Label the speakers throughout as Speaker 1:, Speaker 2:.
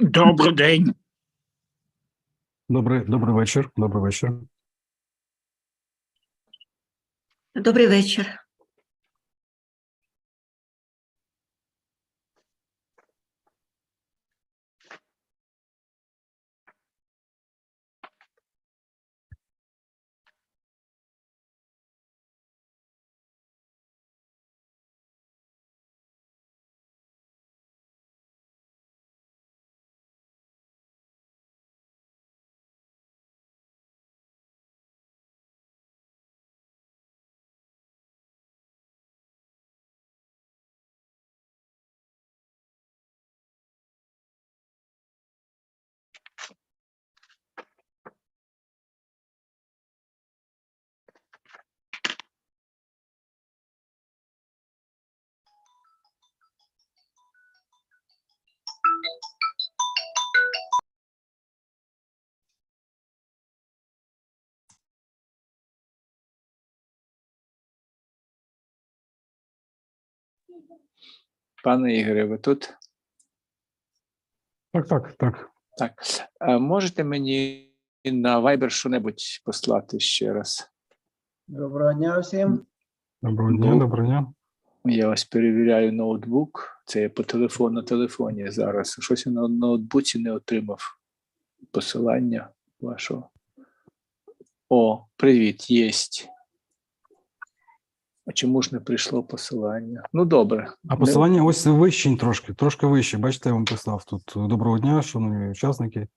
Speaker 1: Добрий день.
Speaker 2: Добрий вечір. Добрий вечір.
Speaker 3: Добрий вечір.
Speaker 1: Пане Ігоре, ви тут?
Speaker 2: Так.
Speaker 1: Так. Можете мені на Viber що-небудь послати ще раз?
Speaker 4: Доброго дня всім.
Speaker 2: Доброго дня.
Speaker 1: Я ось перевіряю ноутбук. Це я на телефоні зараз. Щось я на ноутбуці не отримав посилання вашого. О, привіт, єсть. А чому ж не прийшло посилання? Ну, добре.
Speaker 2: А посилання ось вище трошки вище. Бачите, я вам писав тут доброго дня, шановні учасники.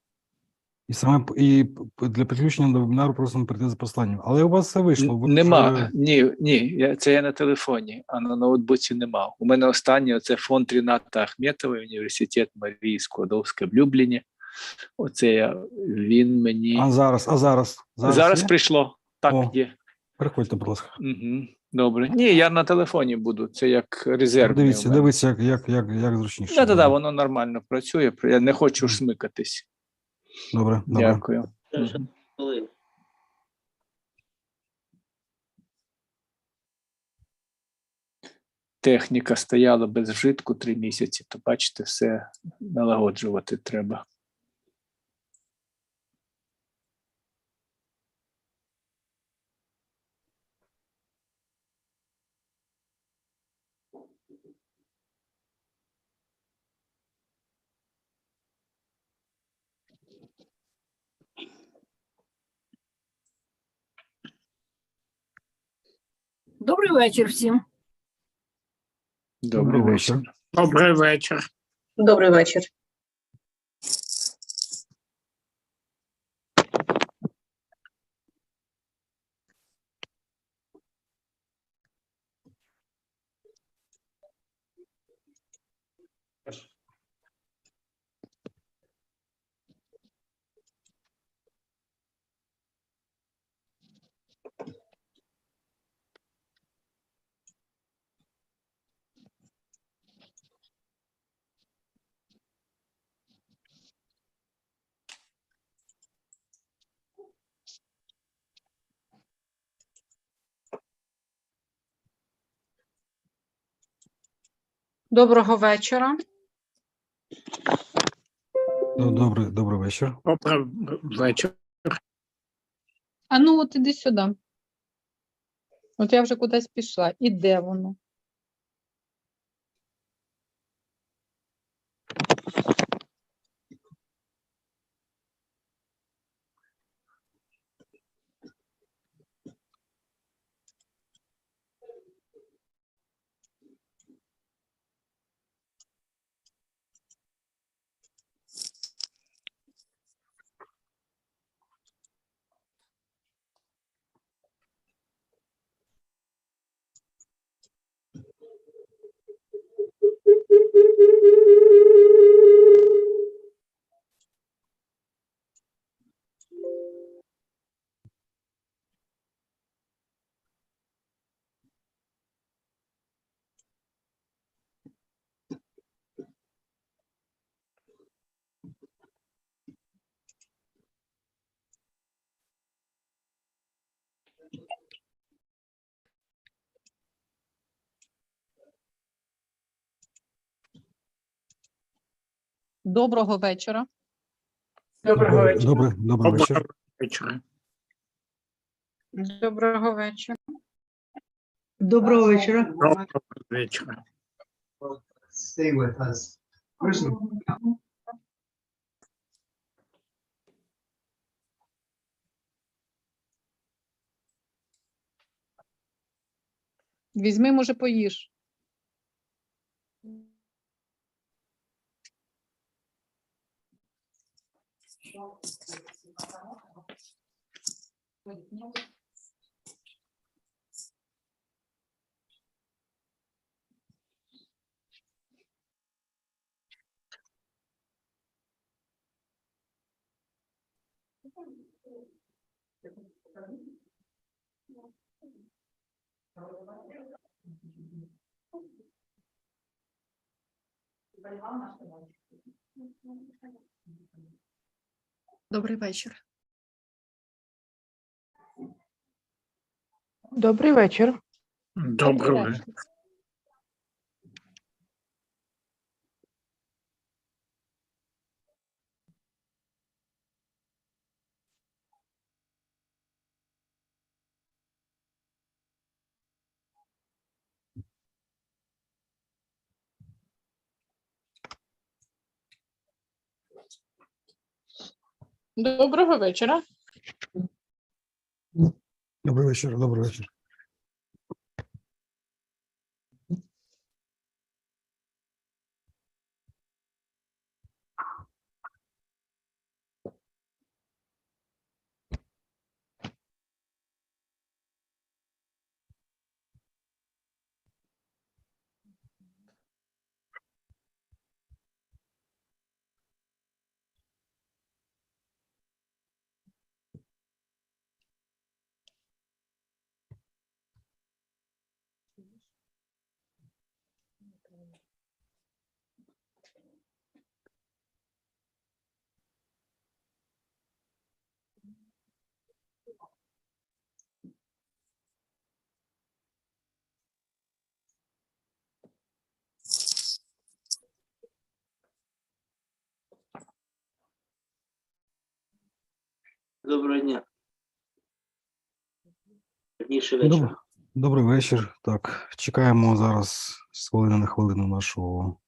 Speaker 2: І для підключення до вебінару просимо прийти за посиланням. Але у вас все вийшло.
Speaker 1: Нема. Ні, це я на телефоні, а на ноутбуці нема. У мене останнє це фонд Ріната Ахметова, університет Марії Складовської в Любліні. Він мені...
Speaker 2: А зараз?
Speaker 1: Зараз
Speaker 2: є?
Speaker 1: прийшло. Так, є.
Speaker 2: Приходьте, будь ласка.
Speaker 1: Угу. Добре. Ні, я на телефоні буду. Це як резерв.
Speaker 2: Дивіться, як зручніше.
Speaker 1: Так, воно нормально працює. Я не хочу смикатись.
Speaker 2: Добре.
Speaker 1: Дякую. Техніка стояла без вжитку 3 місяці, то бачите, все налагоджувати треба.
Speaker 3: Добрий вечір всім.
Speaker 1: Добрий вечір.
Speaker 4: Добрий вечір.
Speaker 3: Добрий вечір.
Speaker 5: Доброго вечора.
Speaker 2: Добрий вечір.
Speaker 4: Добрий вечір.
Speaker 5: А ну от іди сюди. От я вже кудись пішла. І де воно? Доброго вечора.
Speaker 4: Доброго вечора.
Speaker 2: Добрий вечір.
Speaker 4: Доброго вечора.
Speaker 5: Доброго вечора.
Speaker 3: Доброго вечора.
Speaker 4: Доброго вечора.
Speaker 6: Stay with us.
Speaker 5: Візьми, може, поїж.
Speaker 3: Добрий вечір.
Speaker 7: Добрий вечір.
Speaker 4: Доброго вечора.
Speaker 5: Доброго вечора.
Speaker 2: Добрий вечір, добрий вечір.
Speaker 8: Доброго дня. Раніше вечора.
Speaker 2: Добрий вечір. Так, чекаємо зараз з хвилини на хвилину нашого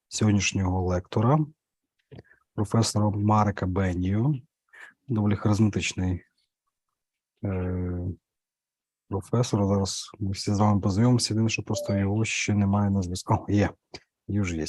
Speaker 2: сьогоднішнього лектора, професора Марека Бенію. Доволі харизматичний професор. Зараз ми всі з вами познайомимося. Єдине, що просто його ще немає на зв'язку. Є. Вже є.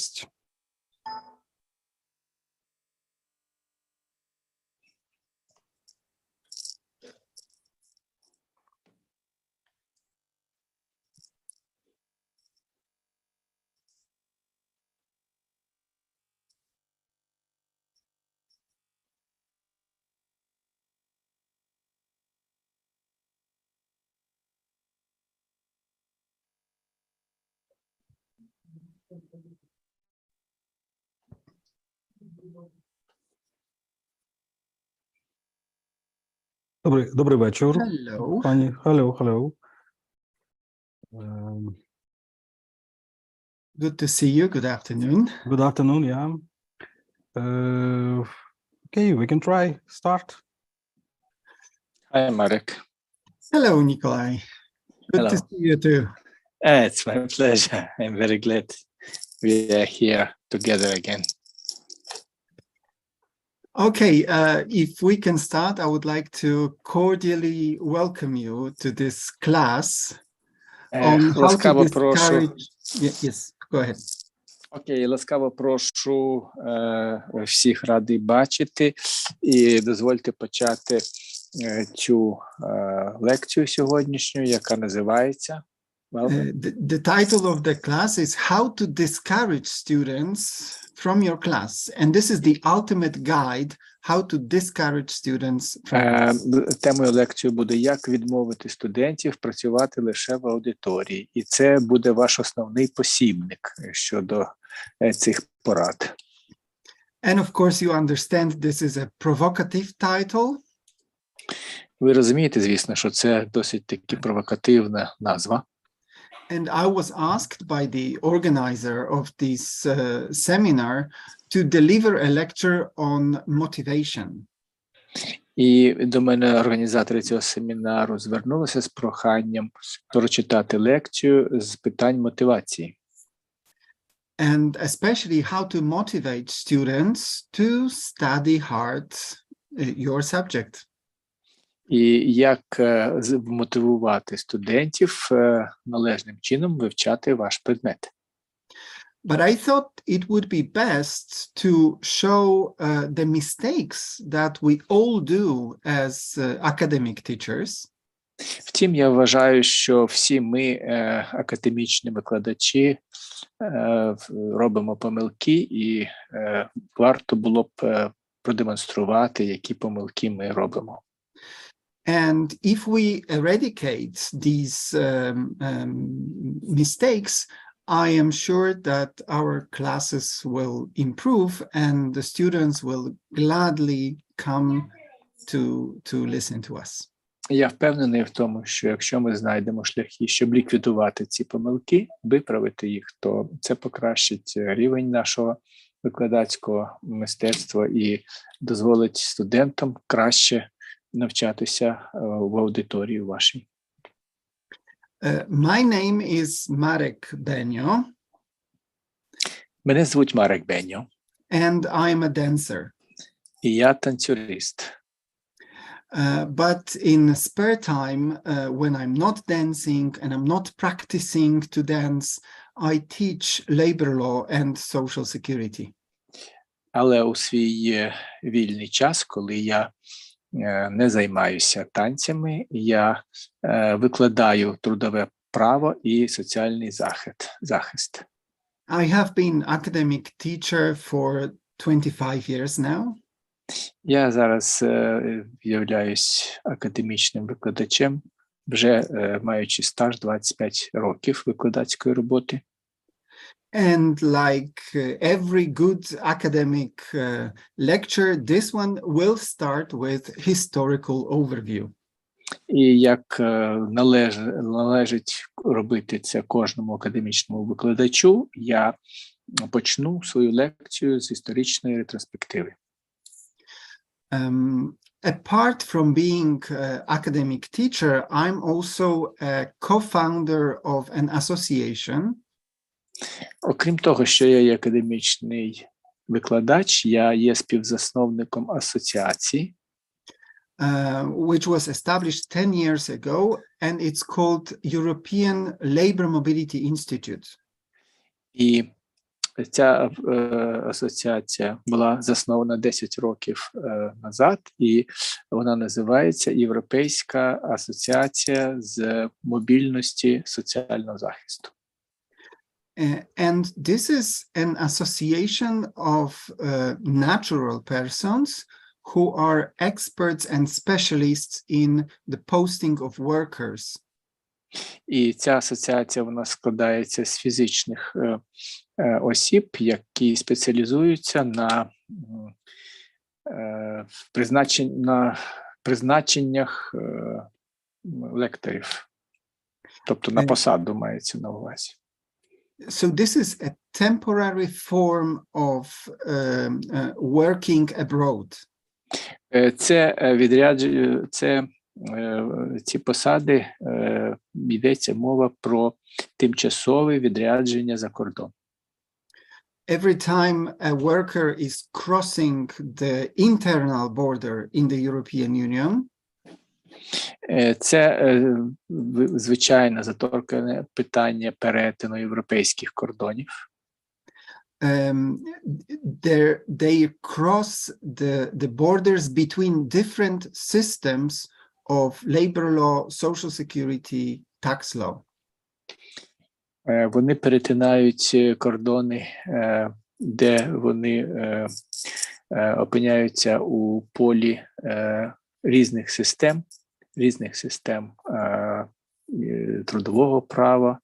Speaker 2: Добрий вечір.
Speaker 4: Hello.
Speaker 2: Пані, hello.
Speaker 4: Good to see you. Good afternoon.
Speaker 2: Good afternoon, yeah. Okay, we can try. Start.
Speaker 1: Hi, Marek.
Speaker 4: Hello, Nikolai. Good to
Speaker 1: Hello.
Speaker 4: see you too.
Speaker 1: It's my pleasure. I'm very glad we are here together again.
Speaker 4: Okay, if we can start, I would like to cordially welcome you to this class on how to
Speaker 1: Ласкаво прошу.
Speaker 4: discourage. Yes, go ahead.
Speaker 1: Окей, ласкаво прошу всіх радий бачити і дозвольте почати цю лекцію сьогоднішню, яка називається
Speaker 4: The title of the class is How to Discourage Students from Your Class. And this is the ultimate guide how to discourage students from your class.
Speaker 1: Темою лекції буде «Як відмовити студентів працювати лише в аудиторії». І це буде ваш основний посібник щодо цих порад.
Speaker 4: And of course, you understand this is a provocative title.
Speaker 1: Ви розумієте, звісно, що це досить таки провокативна назва.
Speaker 4: And I was asked by the organizer of this seminar to deliver a lecture on motivation.
Speaker 1: І до мене організатори цього семінару звернулися з проханням прочитати лекцію з питань мотивації.
Speaker 4: And especially how to motivate students to study hard your subject.
Speaker 1: І як мотивувати студентів належним чином вивчати ваш предмет.
Speaker 4: But I thought it would be best to show the mistakes that we all do as academic teachers.
Speaker 1: Втім, я вважаю, що всі ми, академічні викладачі, робимо помилки, і варто було б продемонструвати, які помилки ми робимо.
Speaker 4: And if we eradicate these mistakes, I am sure that our classes will improve and the students will gladly come to listen to us.
Speaker 1: Я впевнений в тому, що якщо ми знайдемо шляхи, щоб ліквідувати ці помилки, виправити їх, то це покращить рівень нашого викладацького мистецтва і дозволить студентам краще навчатися в аудиторії вашій.
Speaker 4: My name is Marek Benio.
Speaker 1: Мене звуть Марек Беньо,
Speaker 4: And I'm a dancer.
Speaker 1: і я танцюрист.
Speaker 4: But in spare time, when I'm not dancing and I'm not practicing to dance, I teach labor law and social security.
Speaker 1: Але у свій вільний час, коли я не займаюся танцями, я викладаю трудове право і соціальний захист.
Speaker 4: I have been academic teacher for 25 years now.
Speaker 1: Я зараз являюсь академічним викладачем, вже маючи стаж 25 років викладацької роботи.
Speaker 4: And like every good academic lecture, this one will start with historical overview.
Speaker 1: І як належить робити це кожному академічному викладачу, я почну свою лекцію з історичної ретроспективи.
Speaker 4: Apart from being an academic teacher, I'm also a co-founder of an association.
Speaker 1: Окрім того, що я є академічний викладач, я є співзасновником асоціації,
Speaker 4: which was established 10 years ago, and it's called European Labour Mobility Institute.
Speaker 1: і ця асоціація була заснована 10 років назад, і вона називається Європейська асоціація з мобільності соціального захисту.
Speaker 4: And this is an association of natural persons who are experts and specialists in the posting of workers.
Speaker 1: І ця асоціація, вона складається з фізичних осіб, які спеціалізуються на призначеннях лекторів, тобто на посаду мається на увазі.
Speaker 4: So this is a temporary form of working abroad.
Speaker 1: Ці посади, йдеться мова про тимчасове відрядження за кордон.
Speaker 4: Every time a worker is crossing the internal border in the European Union,
Speaker 1: це звичайне заторкане питання перетину європейських кордонів.
Speaker 4: They cross the borders between different systems of labor law, social security, tax law.
Speaker 1: Вони перетинають кордони, де вони опиняються у полі різних систем трудового права,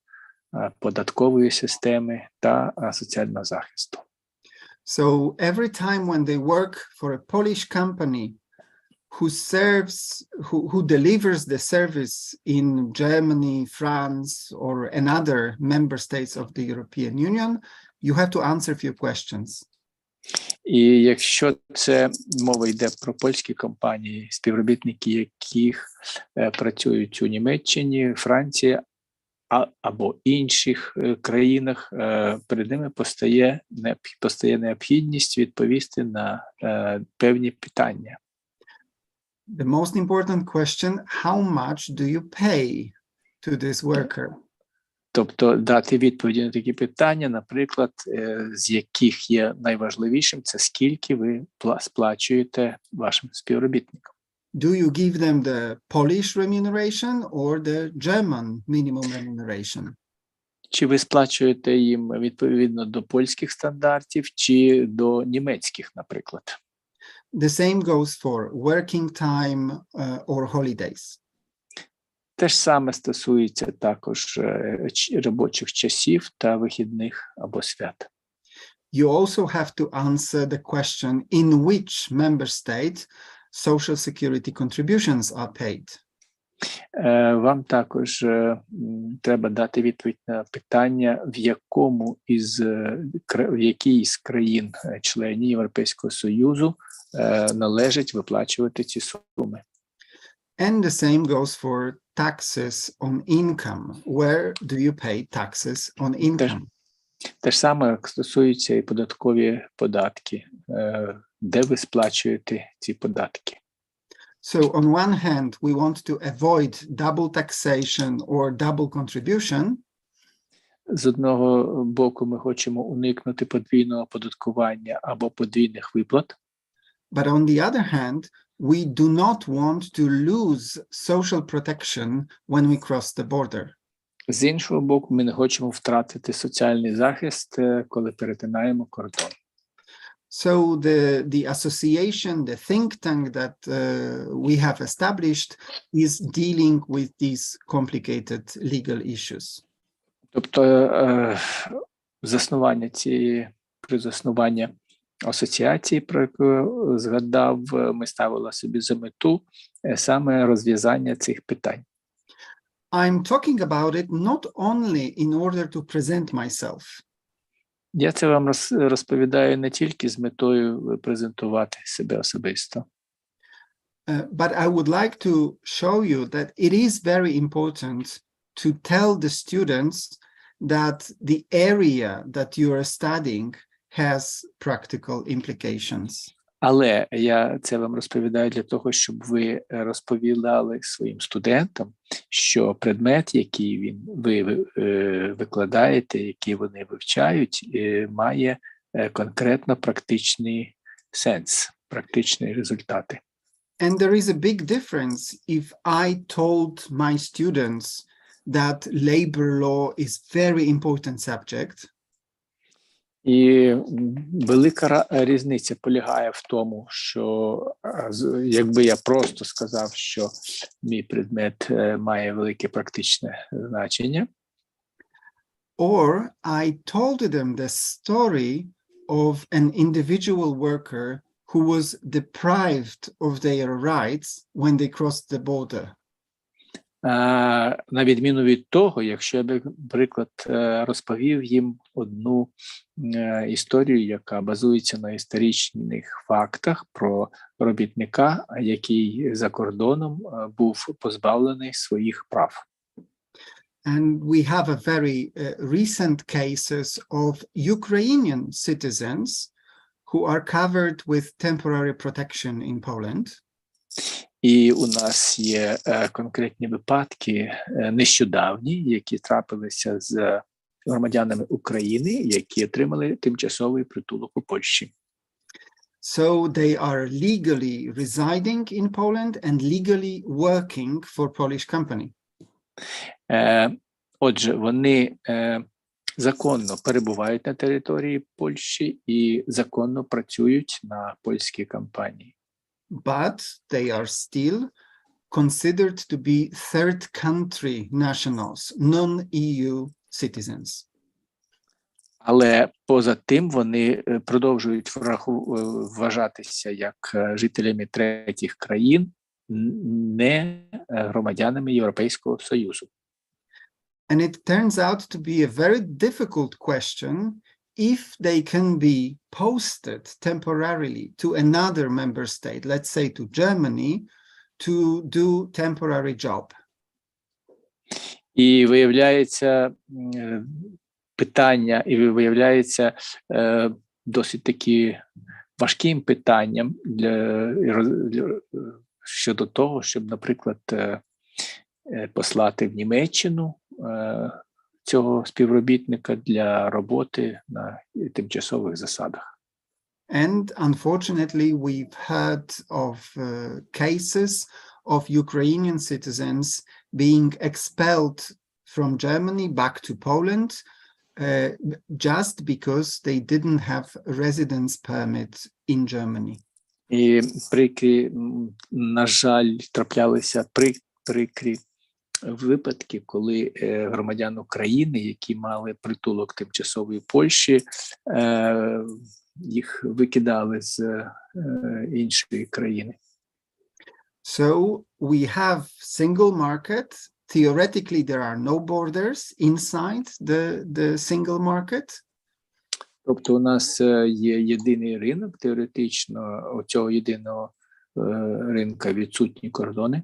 Speaker 1: податкової системи та соціального захисту.
Speaker 4: So every time when they work for a Polish company, who delivers the service in Germany, France, or another member states of the European Union, you have to answer a few questions.
Speaker 1: І якщо це мова йде про польські компанії, співробітники яких працюють у Німеччині, Франції або інших країнах, перед ними постає необхідність відповісти на певні питання.
Speaker 4: The most important question, how much do you pay to this worker?
Speaker 1: Тобто дати відповіді на такі питання, наприклад, з яких є найважливішим, це скільки ви сплачуєте вашим співробітникам.
Speaker 4: Do you give them the Polish remuneration or the German minimum remuneration?
Speaker 1: Чи ви сплачуєте їм відповідно до польських стандартів чи до німецьких, наприклад?
Speaker 4: The same goes for working time or holidays.
Speaker 1: Те ж саме стосується також робочих часів та вихідних або свят.
Speaker 4: You also have to answer the question in which member state social security contributions are paid.
Speaker 1: Вам також треба дати відповідь на питання, в якій з країн-членів Європейського Союзу належить виплачувати ці суми.
Speaker 4: And the same goes for taxes on income. Where do you pay taxes on income?
Speaker 1: Те ж саме стосується і податкові податки. Де ви сплачуєте ці податки?
Speaker 4: So on one hand, we want to avoid double taxation or double contribution.
Speaker 1: З одного боку, ми хочемо уникнути подвійного оподаткування або подвійних виплат.
Speaker 4: But on the other hand, we do not want to lose social protection when we cross the border.
Speaker 1: З іншого боку, ми не хочемо втратити соціальний захист, коли перетинаємо кордон.
Speaker 4: So the association, the think tank that we have established is dealing with these complicated legal issues.
Speaker 1: Тобто при заснуванні асоціації, про яку згадав, ми ставили собі за мету саме розв'язання цих питань.
Speaker 4: I'm talking about it not only in order to present myself.
Speaker 1: Я це вам розповідаю не тільки з метою презентувати себе особисто.
Speaker 4: But I would like to show you that it is very important to tell the students that the area that you are studying has practical implications.
Speaker 1: Але я це вам розповідаю для того, щоб ви розповідали своїм студентам, що предмет, який ви викладаєте, який вони вивчають, має конкретно практичний сенс, практичні результати.
Speaker 4: And there is a big difference if I told my students that labor law is very important subject.
Speaker 1: І велика різниця полягає в тому, що якби я просто сказав, що мій предмет має велике практичне значення.
Speaker 4: Or I told them the story of an individual worker who was deprived of their rights when they crossed the border.
Speaker 1: На відміну від того, якщо я, наприклад, розповів їм одну історію, яка базується на історичних фактах про робітника, який за кордоном був позбавлений своїх прав.
Speaker 4: And we have a very recent cases of Ukrainian citizens who are covered with temporary protection in Poland.
Speaker 1: І у нас є конкретні випадки нещодавні, які трапилися з громадянами України, які отримали тимчасовий притулок у Польщі.
Speaker 4: So they are legally residing in Poland and legally working for Polish company.
Speaker 1: Отже, вони законно перебувають на території Польщі і законно працюють на польській компанії.
Speaker 4: But they are still considered to be third country nationals, non-EU citizens.
Speaker 1: Але поза тим вони продовжують вважатися як жителями третіх країн, не громадянами Європейського Союзу.
Speaker 4: And it turns out to be a very difficult question if they can be posted temporarily to another member state, let's say to Germany, to do temporary job.
Speaker 1: І виявляється питання, і виявляється досить таки важким питанням щодо того, щоб, наприклад, послати в Німеччину цього співробітника для роботи на тимчасових засадах.
Speaker 4: And unfortunately, we've heard of cases of Ukrainian citizens being expelled from Germany back to Poland just because they didn't have a residence permit in Germany.
Speaker 1: І прикрі, на жаль, траплялися прикрі випадки, коли громадян України, які мали притулок тимчасової Польщі, їх викидали з іншої країни.
Speaker 4: So we have single market. Theoretically, there are no borders inside the single market.
Speaker 1: Тобто у нас є єдиний ринок, теоретично у цього єдиного ринка відсутні кордони.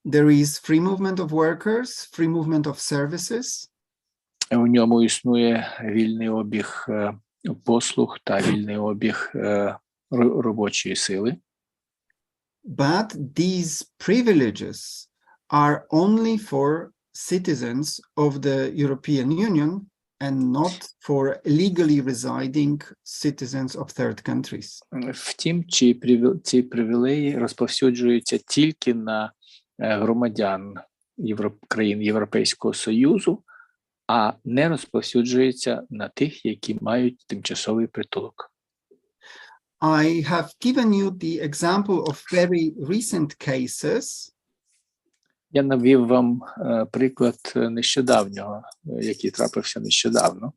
Speaker 4: There is free movement of workers, free movement of services.
Speaker 1: У ньому існує вільний обіг послуг та вільний обіг робочої сили.
Speaker 4: But these privileges are only for citizens of the European Union and not for legally residing citizens of third countries.
Speaker 1: Втім, ці привілеї розповсюджуються тільки на громадян країн Європейського Союзу, а не розповсюджуються на тих, які мають тимчасовий притулок.
Speaker 4: I have given you the example of very recent cases.
Speaker 1: Я навів вам приклад нещодавнього, який трапився нещодавно.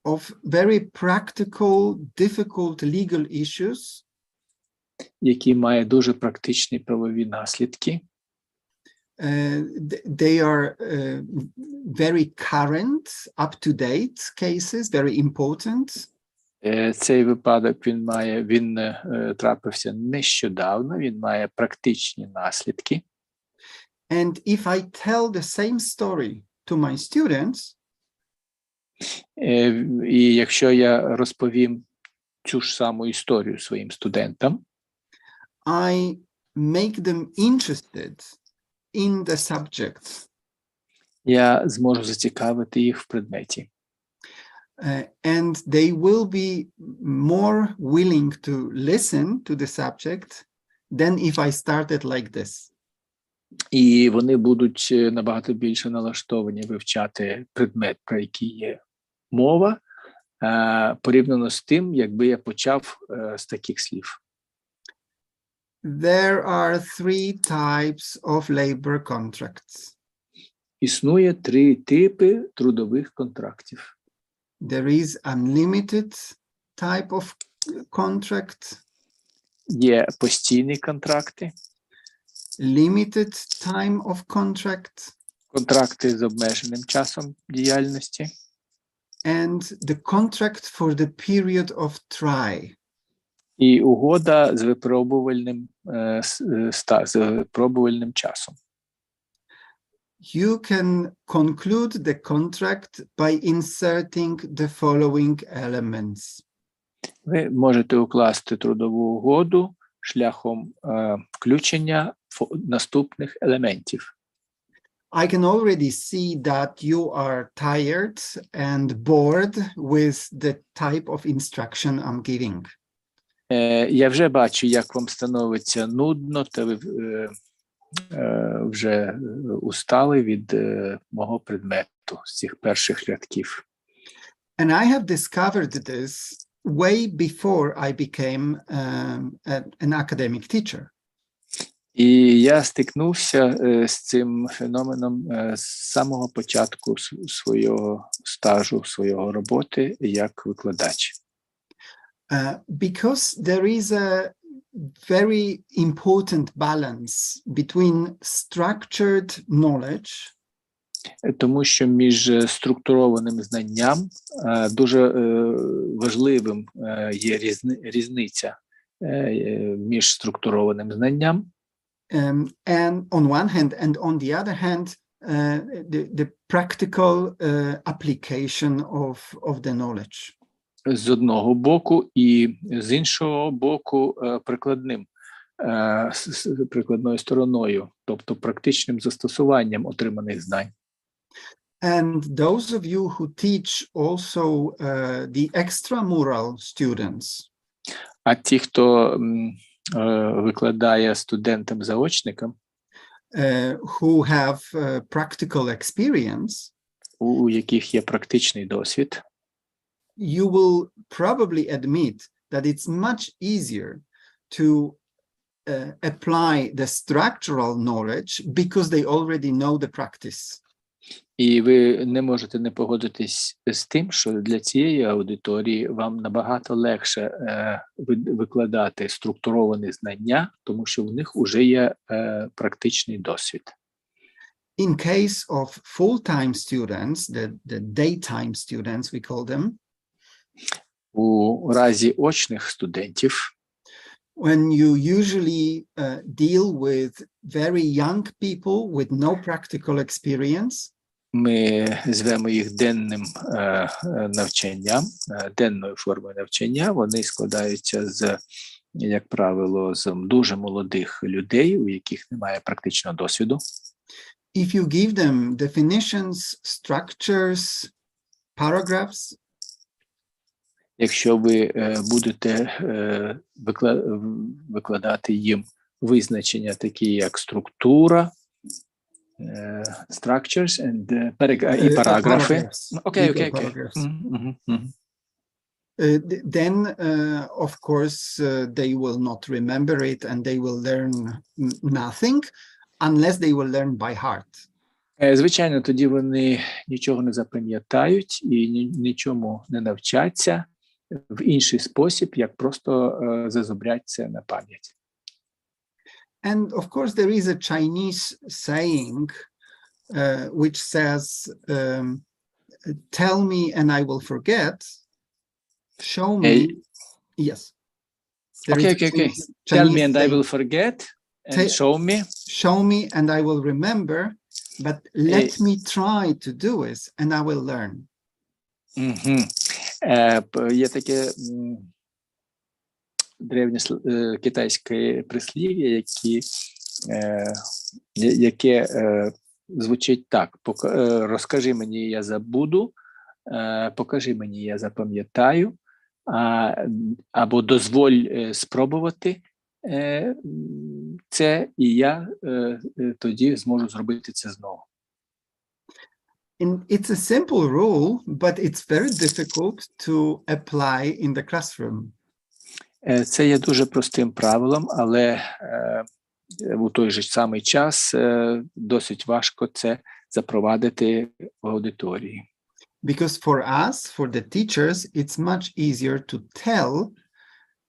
Speaker 4: Of very practical, difficult legal issues.
Speaker 1: Який має дуже практичні правові наслідки.
Speaker 4: They are very current, up-to-date cases, very important.
Speaker 1: Цей випадок він трапився нещодавно, він має практичні наслідки.
Speaker 4: And if I tell the same story to my students,
Speaker 1: і якщо я розповім цю ж саму історію своїм студентам,
Speaker 4: I make them interested in the subject.
Speaker 1: Я зможу зацікавити їх в предметі.
Speaker 4: And they will be more willing to listen to the subject than if I started like this.
Speaker 1: І вони будуть набагато більше налаштовані вивчати предмет, про який є мова, порівняно з тим, якби я почав з таких слів.
Speaker 4: There are three types of labor contracts.
Speaker 1: Існує 3 типи трудових контрактів.
Speaker 4: There is unlimited type of contract.
Speaker 1: Є постійні контракти,
Speaker 4: Limited time of contract.
Speaker 1: контракти з обмеженим часом діяльності,
Speaker 4: And the contract for the period of try.
Speaker 1: і угода з випробувальним часом.
Speaker 4: You can conclude the contract by inserting the following elements.
Speaker 1: Ви можете укласти трудову угоду шляхом включення наступних елементів.
Speaker 4: I can already see that you are tired and bored with the type of instruction I'm giving.
Speaker 1: Я вже бачу, як вам становиться нудно, та ви вже устали від мого предмету з цих перших рядків.
Speaker 4: And I have discovered this way before I became an academic teacher.
Speaker 1: І я стикнувся з цим феноменом з самого початку свого стажу, своєї роботи як викладач.
Speaker 4: Because there is a very important balance between structured knowledge
Speaker 1: Тому що між структурованим знанням дуже важливим є різниця між структурованим знанням
Speaker 4: and on one hand, and on the other hand, the practical application of the knowledge.
Speaker 1: з одного боку, і з іншого боку прикладною стороною, тобто практичним застосуванням отриманих знань.
Speaker 4: And those of you who teach also the extramural students,
Speaker 1: А ті, хто викладає студентам-заочникам,
Speaker 4: who have practical experience,
Speaker 1: у яких є практичний досвід,
Speaker 4: you will probably admit that it's much easier to apply the structural knowledge because they already know the practice.
Speaker 1: і ви не можете не погодитись з тим, що для цієї аудиторії вам набагато легше викладати структуровані знання, тому що в них вже є практичний досвід.
Speaker 4: In case of full-time students, the daytime students, we call them,
Speaker 1: У разі очних студентів,
Speaker 4: when you usually deal with very young people with no practical experience,
Speaker 1: ми звемо їх денним навчанням, денною формою навчання. Вони складаються з, як правило, з дуже молодих людей, у яких немає практичного досвіду.
Speaker 4: if you give them definitions, structures, paragraphs,
Speaker 1: Якщо ви будете викладати їм визначення, такі як структура, structures and і параграфи.
Speaker 4: paragraphs,
Speaker 1: Окей.
Speaker 4: legal paragraphs, then of course they will not remember it and they will learn nothing unless they will learn by heart.
Speaker 1: Звичайно, тоді вони нічого не запам'ятають і нічому не навчаться в інший спосіб, як просто зазубрять це на пам'ять.
Speaker 4: And of course, there is a Chinese saying which says, tell me and I will forget, show me. Yes. There is a
Speaker 1: Okay.
Speaker 4: Chinese
Speaker 1: Tell me and I
Speaker 4: saying,
Speaker 1: will forget and show me.
Speaker 4: show me and I will remember, but let me try to do it and I will learn.
Speaker 1: Є таке древнє китайське прислів'я, яке звучить так: розкажи мені, я забуду, покажи мені, я запам'ятаю, або дозволь спробувати це, і я тоді зможу зробити це знову.
Speaker 4: And it's a simple rule, but it's very difficult to apply in the classroom.
Speaker 1: Це є дуже простим правилом, але у той же самий час досить важко це запровадити в аудиторії.
Speaker 4: Because for us, for the teachers, it's much easier to tell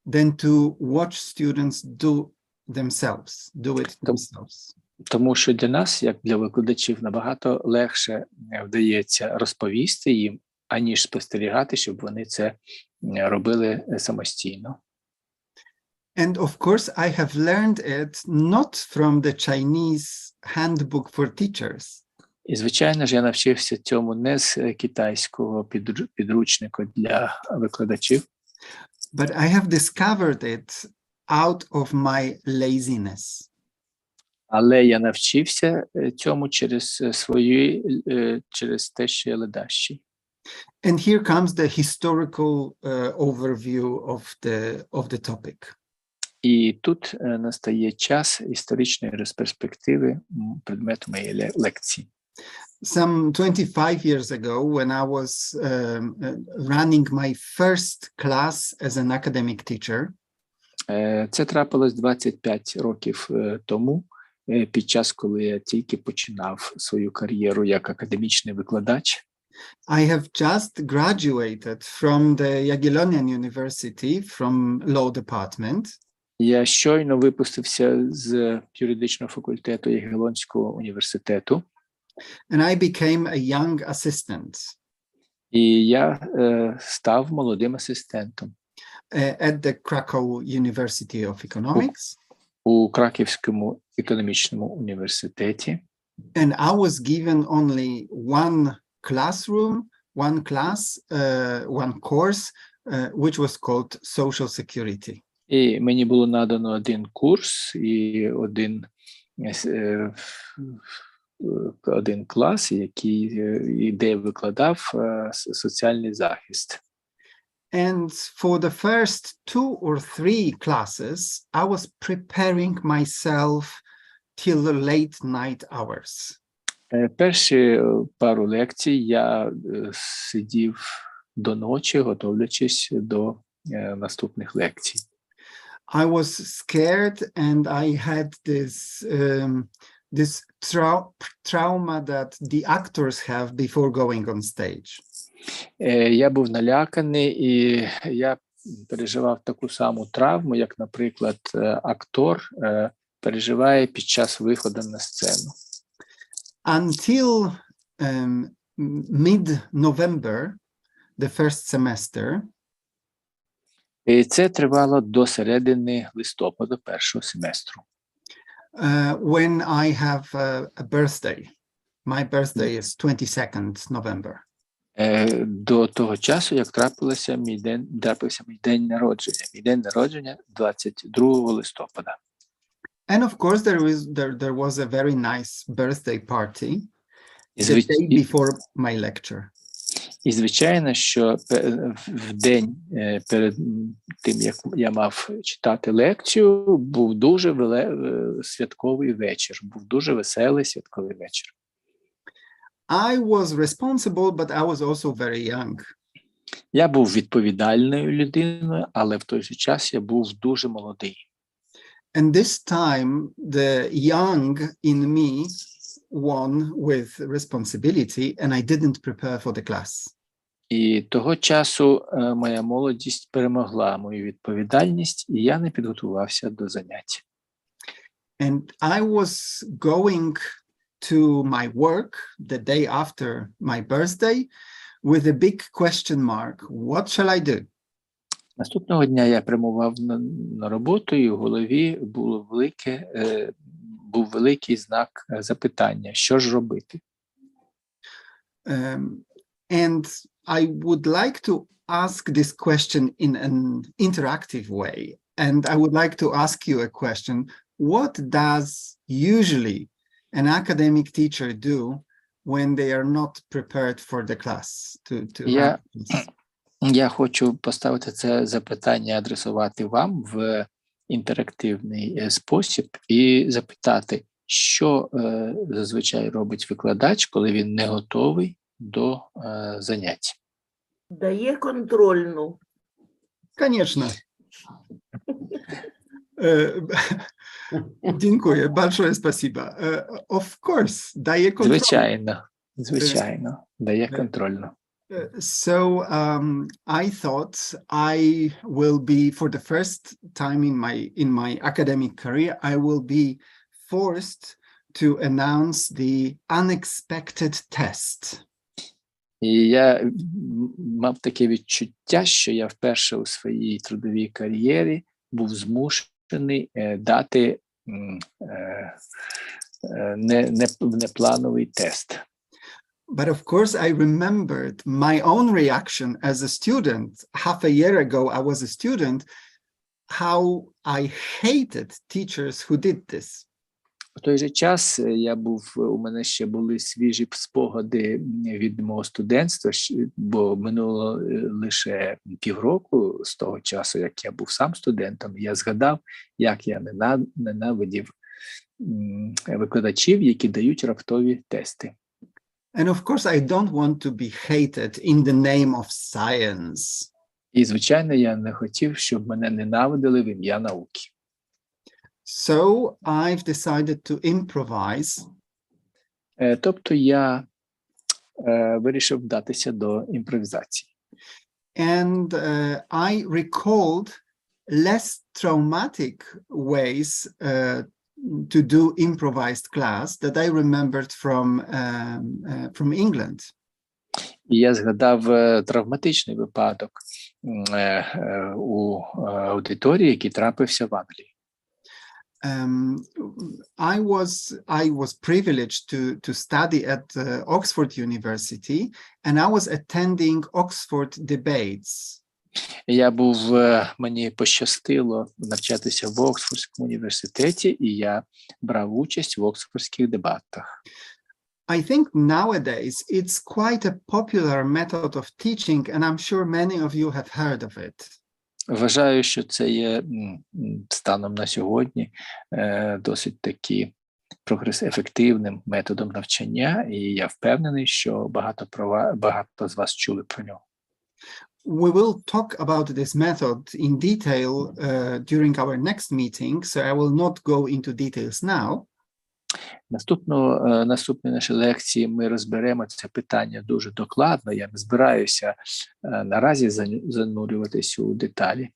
Speaker 4: than to watch students do it themselves.
Speaker 1: Тому що для нас, як для викладачів, набагато легше вдається розповісти їм, аніж спостерігати, щоб вони це робили самостійно.
Speaker 4: And of course, I have learned it not from the Chinese handbook for teachers.
Speaker 1: І, звичайно ж, я навчився цьому не з китайського підручника для викладачів,
Speaker 4: but I have discovered it out of my laziness.
Speaker 1: Але я навчився цьому через те, що я ледащий.
Speaker 4: And here comes the historical overview of the topic.
Speaker 1: І тут настає час історичної перспективи предмету моєї лекції.
Speaker 4: Some 25 years ago, when I was running my first class as an academic teacher,
Speaker 1: Це трапилось 25 років тому, під час, коли я тільки починав свою кар'єру як академічний викладач.
Speaker 4: I have just graduated from the Jagiellonian University from law department.
Speaker 1: Я щойно випустився з юридичного факультету Ягелонського університету,
Speaker 4: And I became a young assistant
Speaker 1: і я став молодим асистентом
Speaker 4: at the Krakow University of Economics.
Speaker 1: у Краківському економічному університеті.
Speaker 4: And I was given only one classroom, one class, one course, which was called Social Security.
Speaker 1: І мені було надано один курс і один клас, де я викладав соціальний захист.
Speaker 4: And for the first 2 or 3 classes, I was preparing myself till the late night hours.
Speaker 1: Перші пару лекцій я сидів до ночі, готовлячись до наступних лекцій.
Speaker 4: I was scared and I had this trauma that the actors have before going on stage.
Speaker 1: Я був наляканий, і я переживав таку саму травму, як, наприклад, актор переживає під час виходу на сцену.
Speaker 4: Until mid-November, the first semester,
Speaker 1: І це тривало до середини листопада першого семестру.
Speaker 4: when I have a birthday. My birthday is 22nd November.
Speaker 1: До того часу, як трапився мій день народження. Мій день народження 22 листопада.
Speaker 4: And of course, there was a very nice birthday party
Speaker 1: І,
Speaker 4: the day before my lecture.
Speaker 1: І звичайно, що в день перед тим, як я мав читати лекцію, був дуже святковий вечір, був дуже веселий святковий вечір.
Speaker 4: I was responsible, but I was also very young.
Speaker 1: Я був відповідальною людиною, але в той же час я був дуже молодий.
Speaker 4: And this time, the young in me won with responsibility, and I didn't prepare for the class.
Speaker 1: І того часу моя молодість перемогла мою відповідальність, і я не підготувався до занять.
Speaker 4: And I was going to my work the day after my birthday with a big question mark. What shall I do?
Speaker 1: Наступного дня я прямував на роботу, і в голові був великий знак запитання, що ж робити.
Speaker 4: And I would like to ask this question in an interactive way. And I would like to ask you a question. What does usually an academic teacher do when they are not prepared for the class?
Speaker 1: Я хочу поставити це запитання, адресувати вам в інтерактивний спосіб і запитати, що зазвичай робить викладач, коли він не готовий до занять.
Speaker 7: Дає контрольну.
Speaker 4: Конечно. Dziękuję, большое спасибо. Of course, дає контрольну.
Speaker 1: Звичайно, дає контрольну.
Speaker 4: So I thought I will be, for the first time in my academic career, I will be forced to announce the unexpected test.
Speaker 1: І я мав таке відчуття, що я вперше у своїй трудовій кар'єрі був змушений дати неплановий тест.
Speaker 4: But of course, I remembered my own reaction as a student. Half a year ago, I was a student, how I hated teachers who did this.
Speaker 1: У той же час у мене ще були свіжі спогади від мого студентства, бо минуло лише півроку з того часу, як я був сам студентом. Я згадав, як я ненавидів викладачів, які дають раптові тести.
Speaker 4: And of course, I don't want to be hated in the name of science.
Speaker 1: І, звичайно, я не хотів, щоб мене ненавидили в ім'я науки.
Speaker 4: So I've decided to improvise.
Speaker 1: Тобто я вирішив вдатися до імпровізації.
Speaker 4: And I recalled less traumatic ways to do improvised class that I remembered from England.
Speaker 1: І я згадав травматичний випадок у аудиторії, який трапився в Англії.
Speaker 4: I was privileged to study at Oxford University, and I was attending Oxford debates.
Speaker 1: Мені пощастило навчатися в Оксфордському університеті, і я брав участь в оксфордських дебатах.
Speaker 4: I think nowadays it's quite a popular method of teaching, and I'm sure many of you have heard of it.
Speaker 1: Вважаю, що це є станом на сьогодні досить таки ефективним методом навчання, і я впевнений, що багато з вас чули про нього.
Speaker 4: We will talk about this method in detail during our next meeting, so I will not go into details now.
Speaker 1: Наступні наші лекції ми розберемо це питання дуже докладно. Я не збираюся наразі занурюватися у деталі.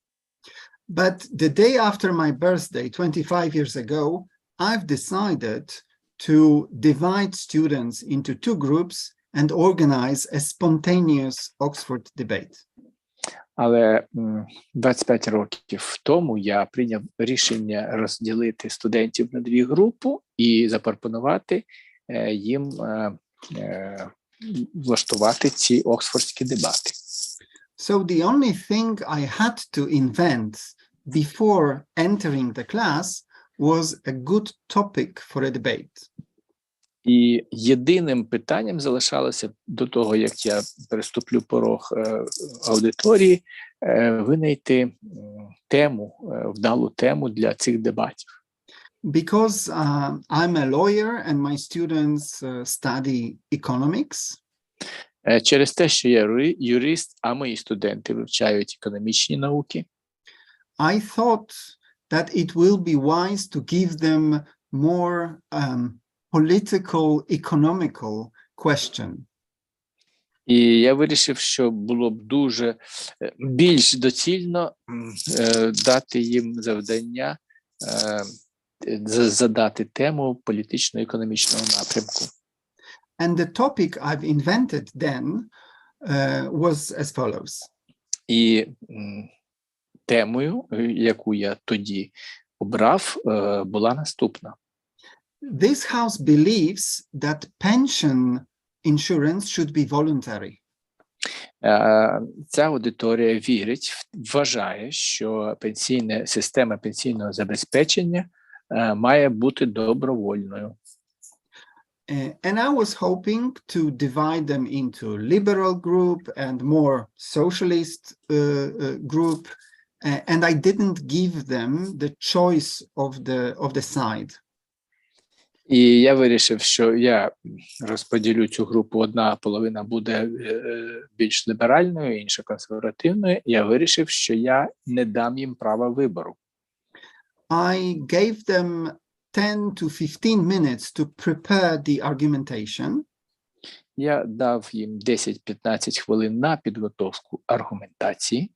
Speaker 4: But the day after my birthday, 25 years ago, I've decided to divide students into two groups and organize a spontaneous Oxford debate.
Speaker 1: Але 25 років тому я прийняв рішення розділити студентів на дві групи і запропонувати їм влаштувати ці оксфордські дебати.
Speaker 4: So the only thing I had to invent before entering the class was a good topic for a debate.
Speaker 1: І єдиним питанням залишалося до того, як я переступлю порог аудиторії, винайти тему, вдалу тему для цих дебатів.
Speaker 4: Because I'm a lawyer and my students study economics.
Speaker 1: Через те, що я юрист, а мої студенти вивчають економічні науки,
Speaker 4: I thought that it will be wise to give them more political, economical question.
Speaker 1: і я вирішив, що було б дуже більш доцільно дати їм завдання задати тему політично-економічного напрямку.
Speaker 4: And the topic I've invented then was as follows.
Speaker 1: І темою, яку я тоді обрав, була наступна.
Speaker 4: This house believes that pension insurance should be voluntary.
Speaker 1: Ця аудиторія вважає, що система пенсійного забезпечення має бути добровольною.
Speaker 4: And I was hoping to divide them into liberal group and more socialist group, and I didn't give them the choice of the side.
Speaker 1: І я вирішив, що я розподілю цю групу. Одна половина буде більш ліберальною, інша консервативною. Я вирішив, що я не дам їм права вибору.
Speaker 4: I gave them 10 to 15 minutes to prepare the argumentation.
Speaker 1: Я дав їм 10-15 хвилин на підготовку аргументації.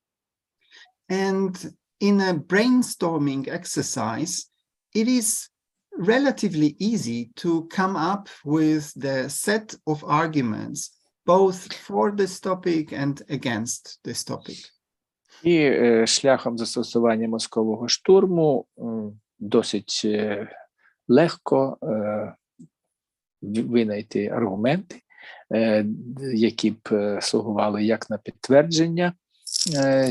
Speaker 4: And in a brainstorming exercise, it is relatively easy to come up with the set of arguments, both for this topic and against this topic.
Speaker 1: І шляхом застосування мозкового штурму досить легко винайти аргументи, які б слугували як на підтвердження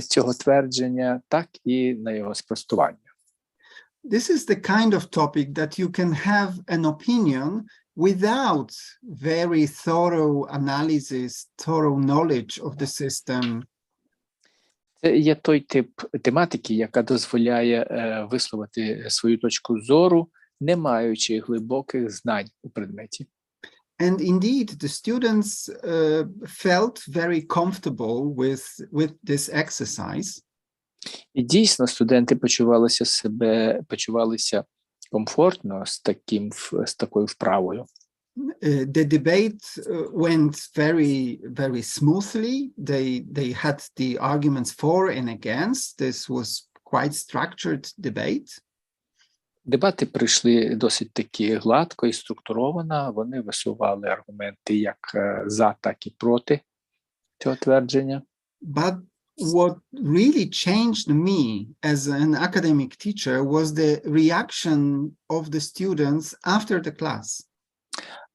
Speaker 1: цього твердження, так і на його спростування.
Speaker 4: This is the kind of topic that you can have an opinion without very thorough analysis, thorough knowledge of the system.
Speaker 1: Це є той тип тематики, яка дозволяє висловити свою точку зору, не маючи глибоких знань у предметі.
Speaker 4: And indeed, the students felt very comfortable with this exercise.
Speaker 1: І дійсно студенти почувалися комфортно з такою вправою.
Speaker 4: The debate went very smoothly. They had the arguments for and against. This was quite structured debate.
Speaker 1: Дебати прийшли досить таки гладко і структуровано. Вони висували аргументи як за, так і проти цього твердження.
Speaker 4: But what really changed me as an academic teacher was the reaction of the students after the class.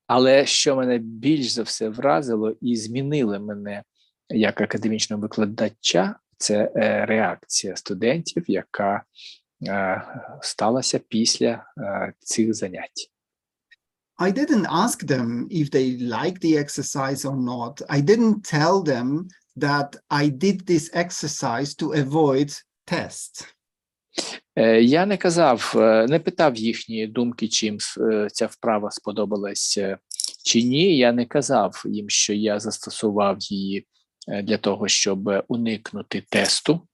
Speaker 1: Але що мене більш за все вразило і змінило мене як академічного викладача, це реакція студентів, яка сталася після цих занять.
Speaker 4: I didn't ask them if they liked the exercise or not. I didn't tell them that I did this exercise to avoid tests.
Speaker 1: Я не питав їхньої думки, чим ця вправа сподобалась чи ні. Я не казав їм, що я застосував її для того, щоб уникнути тесту.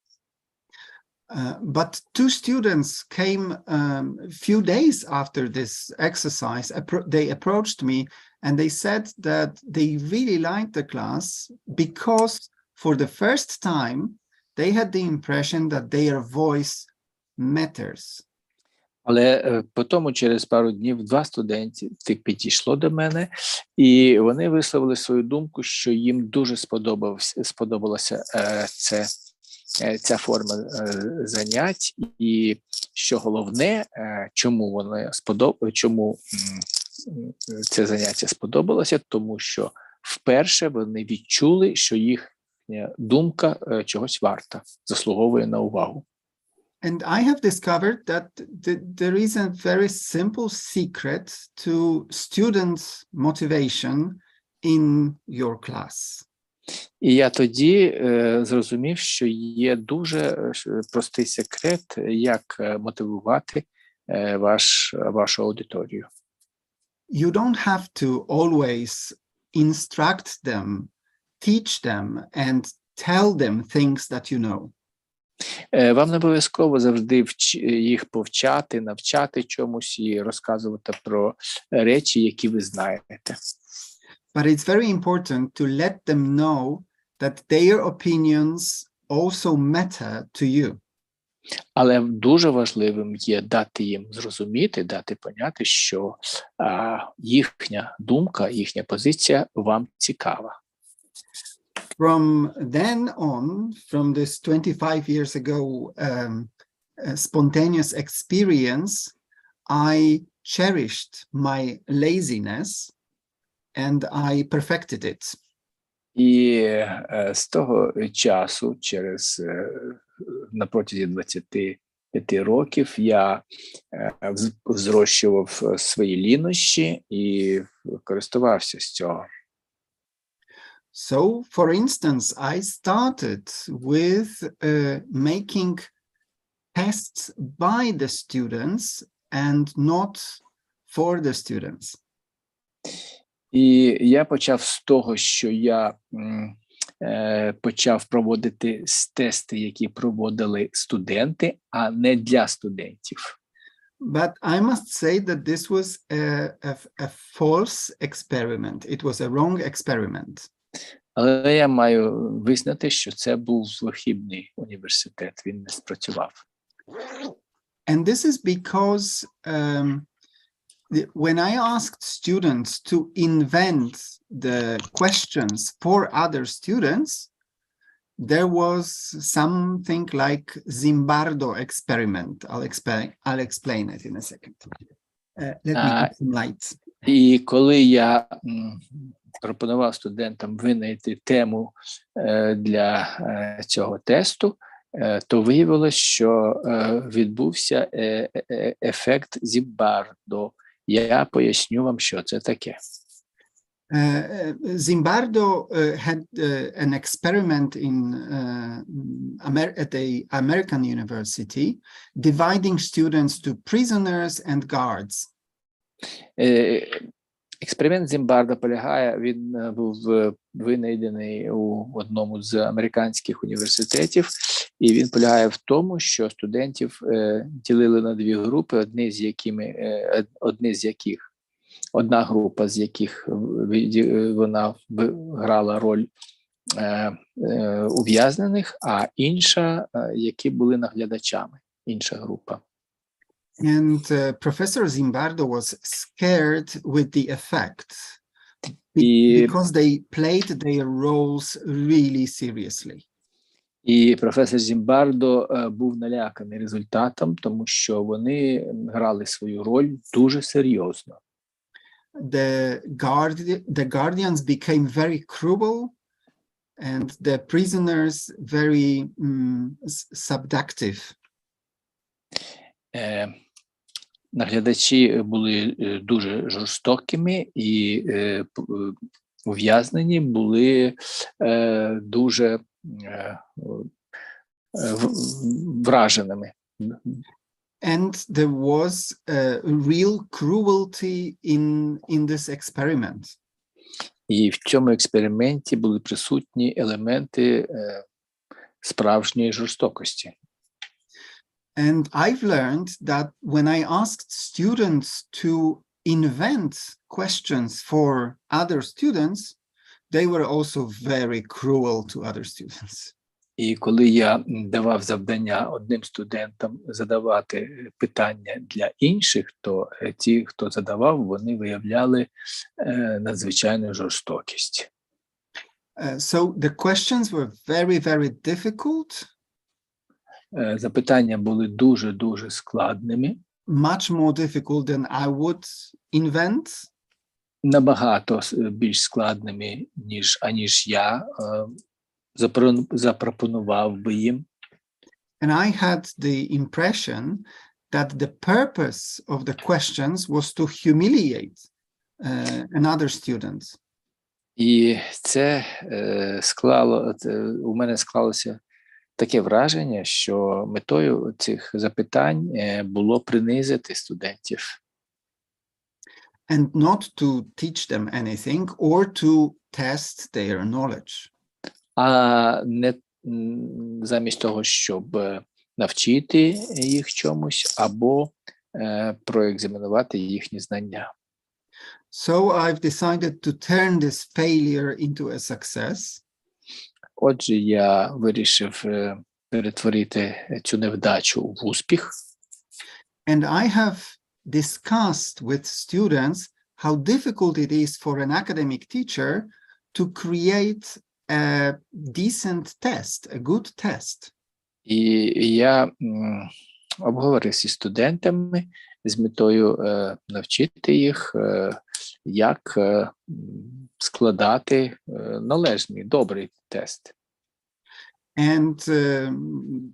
Speaker 4: But two students came a few days after this exercise. They approached me and they said that they really liked the class because for the first time they had the impression that their voice matters.
Speaker 1: Але потім через пару днів два студенти підійшло до мене, і вони висловили свою думку, що їм дуже сподобалася ця форма занять, і що головне, чому це заняття сподобалося, тому що вперше вони відчули, що їхня думка чогось варта, заслуговує на увагу.
Speaker 4: And I have discovered that there is a very simple secret to students' motivation in your class.
Speaker 1: І я тоді зрозумів, що є дуже простий секрет, як мотивувати вашу аудиторію.
Speaker 4: You don't have to always instruct them, teach them, and tell them things that you know.
Speaker 1: Вам не обов'язково завжди їх повчати, навчати чомусь і розказувати про речі, які ви знаєте.
Speaker 4: But it's very important to let them know that their opinions also matter to you.
Speaker 1: Але дуже важливим є дати їм зрозуміти, дати поняти, що їхня думка, їхня позиція вам цікава.
Speaker 4: From then on, from this 25 years ago spontaneous experience, I cherished my laziness and I perfected it.
Speaker 1: І з того часу, на протязі 25 років, я зрощував свої лінощі і користувався з цього.
Speaker 4: So, for instance, I started with making tests by the students and not for the students.
Speaker 1: І я почав з того, що я почав проводити тести, які проводили студенти, а не для студентів.
Speaker 4: But I must say that this was a false experiment. It was a wrong experiment.
Speaker 1: Але я маю визнати, що це був хибний університет, він не спрацював.
Speaker 4: And this is because when I asked students to invent the questions for other students, there was something like Zimbardo experiment. I'll explain it in a second. Let me get some lights.
Speaker 1: І коли я пропонував студентам винайти тему для цього тесту, то виявилось, що відбувся ефект Зімбардо. Я поясню вам, що це таке.
Speaker 4: Zimbardo had an experiment at the American university, dividing students to prisoners and guards.
Speaker 1: Експеримент Зімбарда полягає, він був винайдений у одному з американських університетів, і він полягає в тому, що студентів ділили на дві групи, одна група з яких вона грала роль ув'язнених, а інша, які були наглядачами, інша група.
Speaker 4: And Professor Zimbardo was scared with the effect
Speaker 1: І,
Speaker 4: because they played their roles really seriously.
Speaker 1: і професор Зімбардо був наляканий результатом, тому що вони грали свою роль дуже серйозно.
Speaker 4: The guardians became very cruel and the prisoners very subductive.
Speaker 1: Наглядачі були дуже жорстокими, і ув'язнені були дуже враженими.
Speaker 4: And there was real cruelty in this experiment.
Speaker 1: І в цьому експерименті були присутні елементи справжньої жорстокості.
Speaker 4: And I've learned that when I asked students to invent questions for other students, they were also very cruel to other students.
Speaker 1: І коли я давав завдання одним студентам задавати питання для інших, то ті, хто задавав, вони виявляли надзвичайну жорстокість.
Speaker 4: So the questions were very, very difficult.
Speaker 1: Запитання були дуже-дуже складними.
Speaker 4: Much more difficult than I would invent.
Speaker 1: Набагато більш складними, аніж я запропонував би їм.
Speaker 4: And I had the impression that the purpose of the questions was to humiliate another student.
Speaker 1: І це у мене склалося таке враження, що метою цих запитань було принизити студентів.
Speaker 4: And not to teach them anything or to test their knowledge.
Speaker 1: А не замість того, щоб навчити їх чомусь або проекзаменувати їхні знання.
Speaker 4: So I've decided to turn this failure into a success.
Speaker 1: Отже, я вирішив перетворити цю невдачу в успіх.
Speaker 4: And I have discussed with students how difficult it is for an academic teacher to create a decent test, a good test.
Speaker 1: І я обговорив зі студентами з метою навчити їх, як складати належний, добрий тест.
Speaker 4: And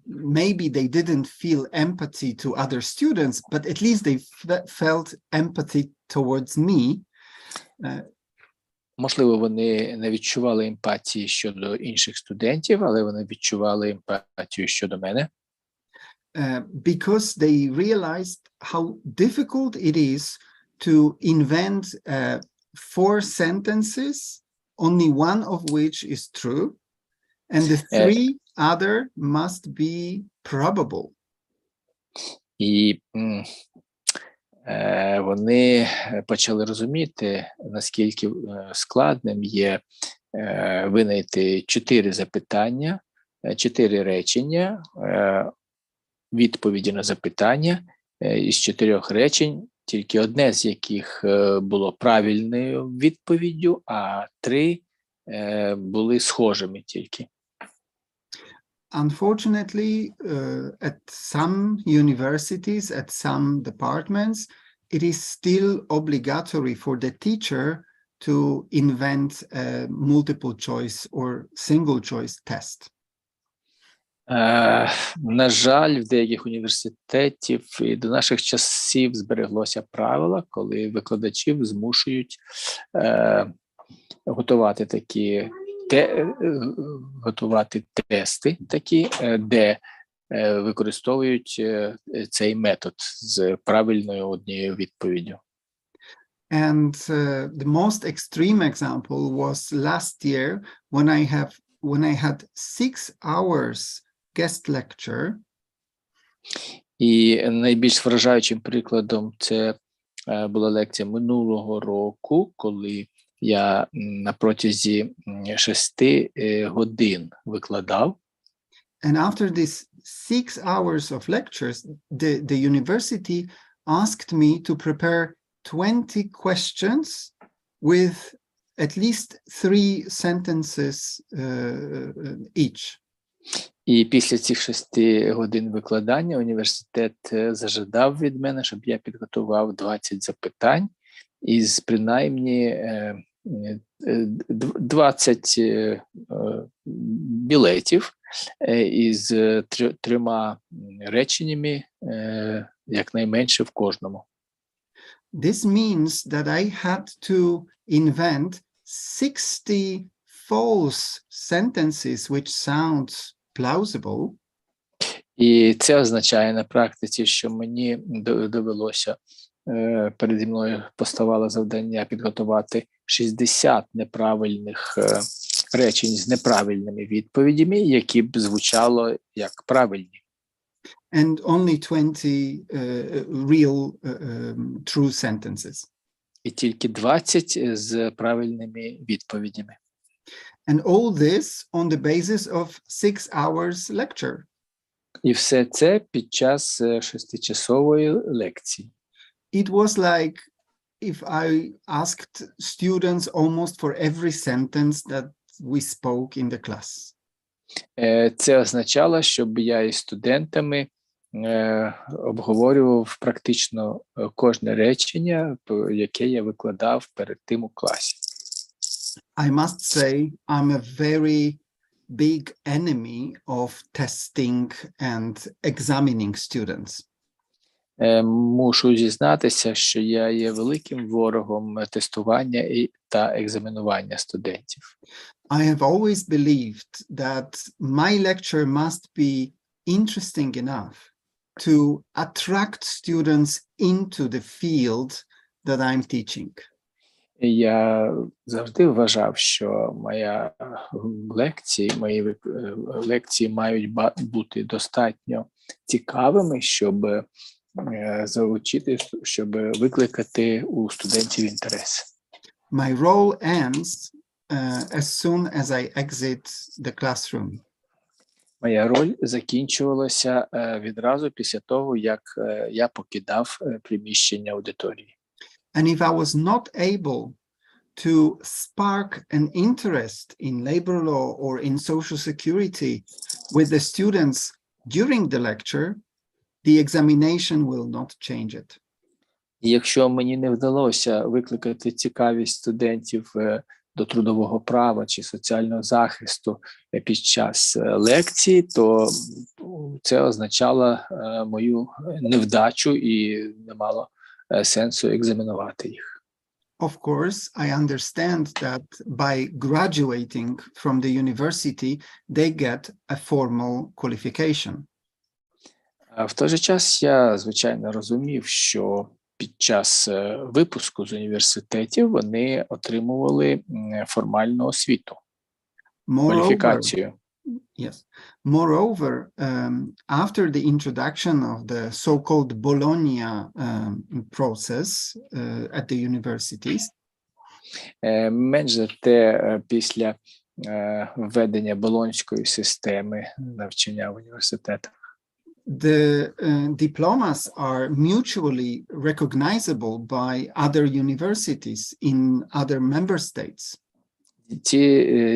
Speaker 4: maybe they didn't feel empathy to other students, but at least they felt empathy towards me.
Speaker 1: Можливо, вони не відчували емпатії щодо інших студентів, але вони відчували емпатію щодо мене.
Speaker 4: Because they realized how difficult it is to invent 4 sentences, only one of which is true, and the 3 other must be probable.
Speaker 1: І вони почали розуміти, наскільки складним є винайти 4 запитання, 4 речення, відповіді на запитання із 4 речень, тільки одне з яких було правильною відповіддю, а 3 були схожими тільки.
Speaker 4: Unfortunately, at some universities, at some departments, it is still obligatory for the teacher to invent a multiple choice or single choice test.
Speaker 1: На жаль, в деяких університетів і до наших часів збереглося правило, коли викладачів змушують готувати тести такі, де використовують цей метод з правильною однією відповіддю.
Speaker 4: And the most extreme example was last year when I had 6 hours guest lecture.
Speaker 1: І найбільш вражаючим прикладом це була лекція минулого року, коли я на протязі 6 годин викладав.
Speaker 4: And after these 6 hours of lectures, the university asked me to prepare 20 questions with at least 3 sentences each.
Speaker 1: І після цих 6 годин викладання університет зажадав від мене, щоб я підготував 20 запитань із принаймні 20 білетів із 3 реченнями, якнайменше в кожному.
Speaker 4: This means that I had to invent 60 false sentences which sounds plausible.
Speaker 1: І це означає на практиці, що мені довелося, переді мною поставало завдання підготувати 60 неправильних речень з неправильними відповідями, які б звучало як правильні.
Speaker 4: And only 20 real true sentences.
Speaker 1: І тільки 20 з правильними відповідями.
Speaker 4: And all this on the basis of 6 hours lecture.
Speaker 1: І все це під час 6-часової лекції.
Speaker 4: It was like if I asked students almost for every sentence that we spoke in the class.
Speaker 1: Це означало, щоб я із студентами обговорював практично кожне речення, яке я викладав перед тим у класі.
Speaker 4: I must say I'm a very big enemy of testing and examining students.
Speaker 1: Мушу зізнатися, що я є великим ворогом тестування та екзаменування студентів.
Speaker 4: I have always believed that my lecture must be interesting enough to attract students into the field that I'm teaching.
Speaker 1: Я завжди вважав, що мої лекції мають бути достатньо цікавими, щоб залучити, щоб викликати у студентів інтерес.
Speaker 4: My role ends as soon as I exit the classroom.
Speaker 1: Моя роль закінчувалася відразу після того, як я покидав приміщення аудиторії.
Speaker 4: And if I was not able to spark an interest in labor law or in social security with the students during the lecture, the examination will not change it.
Speaker 1: І якщо мені не вдалося викликати цікавість студентів до трудового права чи соціального захисту під час лекції, то це означало мою невдачу і не мало сенсу екзаменувати їх.
Speaker 4: Of course, I understand that by graduating from the university, they get a formal qualification.
Speaker 1: В той же час я, звичайно, розумів, що під час випуску з університетів вони отримували формальну освіту, кваліфікацію.
Speaker 4: Yes. Moreover, after the introduction of the so-called Bologna process at the universities,
Speaker 1: Менш за те, після введення болонської системи навчання в університетах,
Speaker 4: the diplomas are mutually recognizable by other universities in other member states.
Speaker 1: ці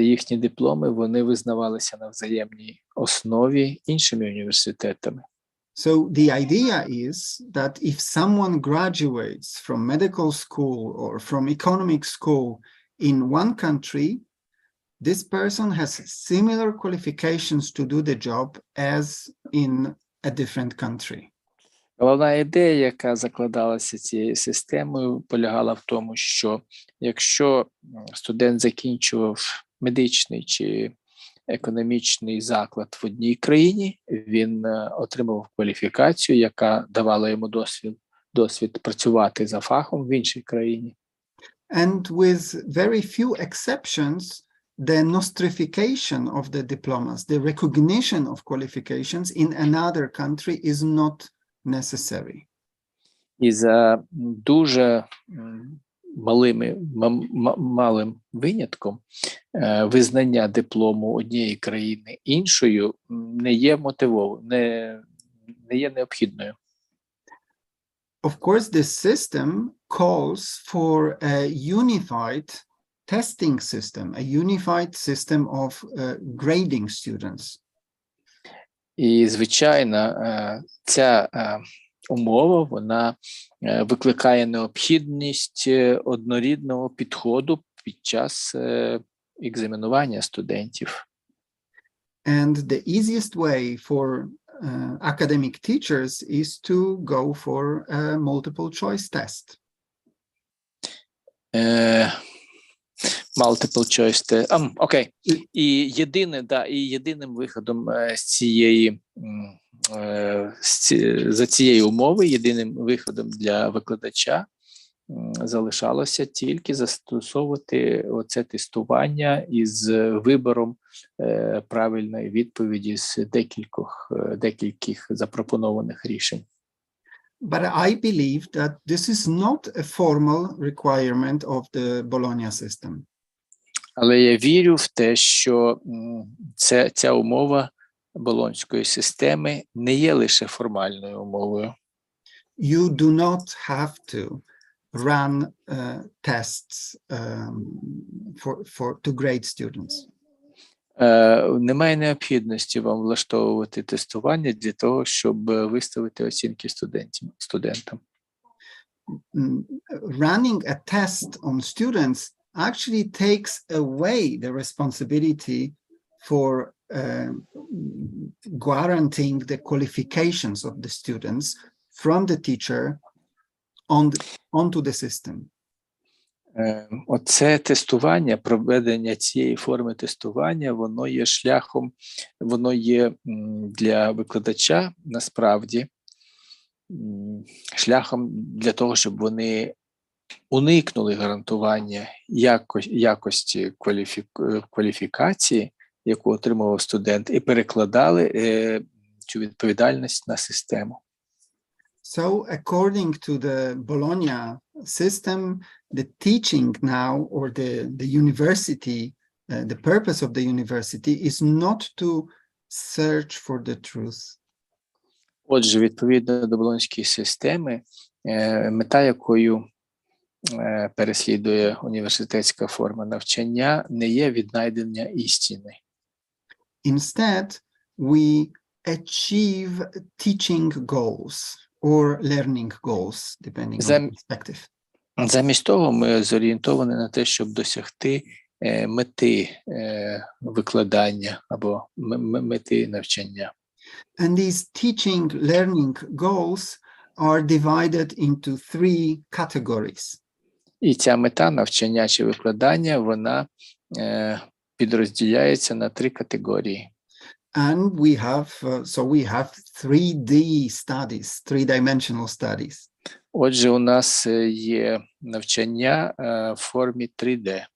Speaker 1: їхні дипломи, вони визнавалися на взаємній основі іншими університетами.
Speaker 4: So the idea is that if someone graduates from medical school or from economic school in one country, this person has similar qualifications to do the job as in a different country.
Speaker 1: Головна ідея, яка закладалася цією системою, полягала в тому, що якщо студент закінчував медичний чи економічний заклад в одній країні, він отримав кваліфікацію, яка давала йому досвід працювати за фахом в іншій країні.
Speaker 4: And with very few exceptions, the nostrification of the diplomas, the recognition of qualifications in another country is not necessary.
Speaker 1: І за дуже малим винятком визнання диплому однієї країни іншою не є не є необхідною.
Speaker 4: Of course, this system calls for a unified testing system, a unified system of grading students.
Speaker 1: І, звичайно, ця умова, вона викликає необхідність однорідного підходу під час екзаменування студентів.
Speaker 4: And the easiest way for academic teachers is to go for a multiple choice test.
Speaker 1: Multiple choice test. Окей. І єдиним виходом за цієї умови, єдиним виходом для викладача залишалося тільки застосовувати оце тестування із вибором правильної відповіді з декількох запропонованих рішень.
Speaker 4: But I believe that this is not a formal requirement of the Bologna system.
Speaker 1: Але я вірю в те, що ця умова болонської системи не є лише формальною умовою.
Speaker 4: You do not have to run tests to grade students.
Speaker 1: Немає необхідності вам влаштовувати тестування для того, щоб виставити оцінки студентам.
Speaker 4: Running a test on students actually takes away the responsibility for guaranteeing the qualifications of the students from the teacher onto the system.
Speaker 1: Оце тестування, проведення цієї форми тестування, воно є шляхом, воно є для викладача насправді шляхом для того, щоб вони уникнули гарантування якості кваліфікації, яку отримував студент, і перекладали цю відповідальність на систему.
Speaker 4: So, according to the Bologna system, the teaching now, or the university, the purpose of the university is not to search for the truth.
Speaker 1: Отже, відповідно до болонської системи, мета якою переслідує університетська форма навчання, не є віднайдення істини.
Speaker 4: Instead, we achieve teaching goals or learning goals, depending on perspective.
Speaker 1: Замість того, ми зорієнтовані на те, щоб досягти мети викладання або мети навчання.
Speaker 4: And these teaching learning goals are divided into three categories.
Speaker 1: І ця мета навчання чи викладання, вона підрозділяється на три категорії.
Speaker 4: And we have 3D studies, three-dimensional studies.
Speaker 1: Отже, у нас є навчання в формі 3D.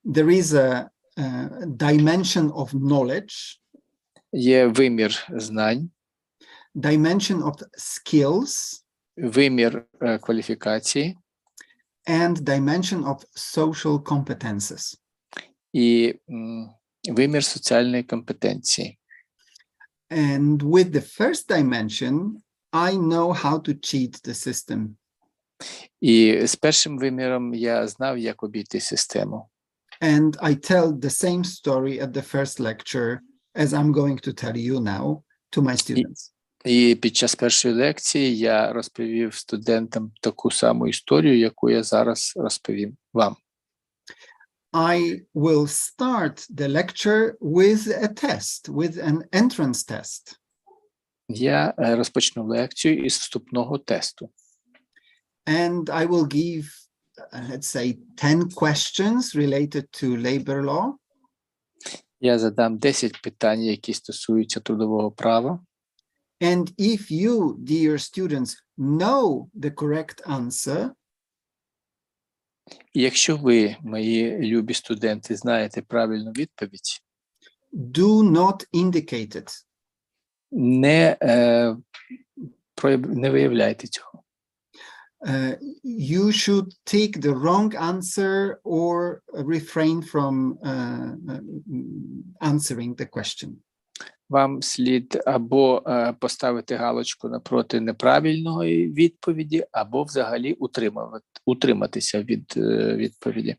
Speaker 4: There is a dimension of knowledge.
Speaker 1: Є вимір знань.
Speaker 4: Dimension of skills.
Speaker 1: Вимір кваліфікації.
Speaker 4: And dimension of social competences.
Speaker 1: І вимір соціальної компетенції.
Speaker 4: And with the first dimension, I know how to cheat the system.
Speaker 1: І з першим виміром я знав, як обійти систему.
Speaker 4: And I tell the same story at the first lecture as I'm going to tell you now to my students.
Speaker 1: І під час першої лекції я розповів студентам таку саму історію, яку я зараз розповім вам.
Speaker 4: I will start the lecture with a test, with an entrance test.
Speaker 1: Я розпочну лекцію із вступного тесту.
Speaker 4: And I will give, let's say, 10 questions related to labor law.
Speaker 1: Я задам 10 питань, які стосуються трудового права.
Speaker 4: And if you, dear students, know the correct answer,
Speaker 1: І якщо ви, мої любі студенти, знаєте правильну відповідь,
Speaker 4: do not indicate it.
Speaker 1: не виявляйте цього.
Speaker 4: You should take the wrong answer or refrain from answering the question.
Speaker 1: Вам слід або поставити галочку напроти неправильної відповіді, або взагалі утриматися від відповіді.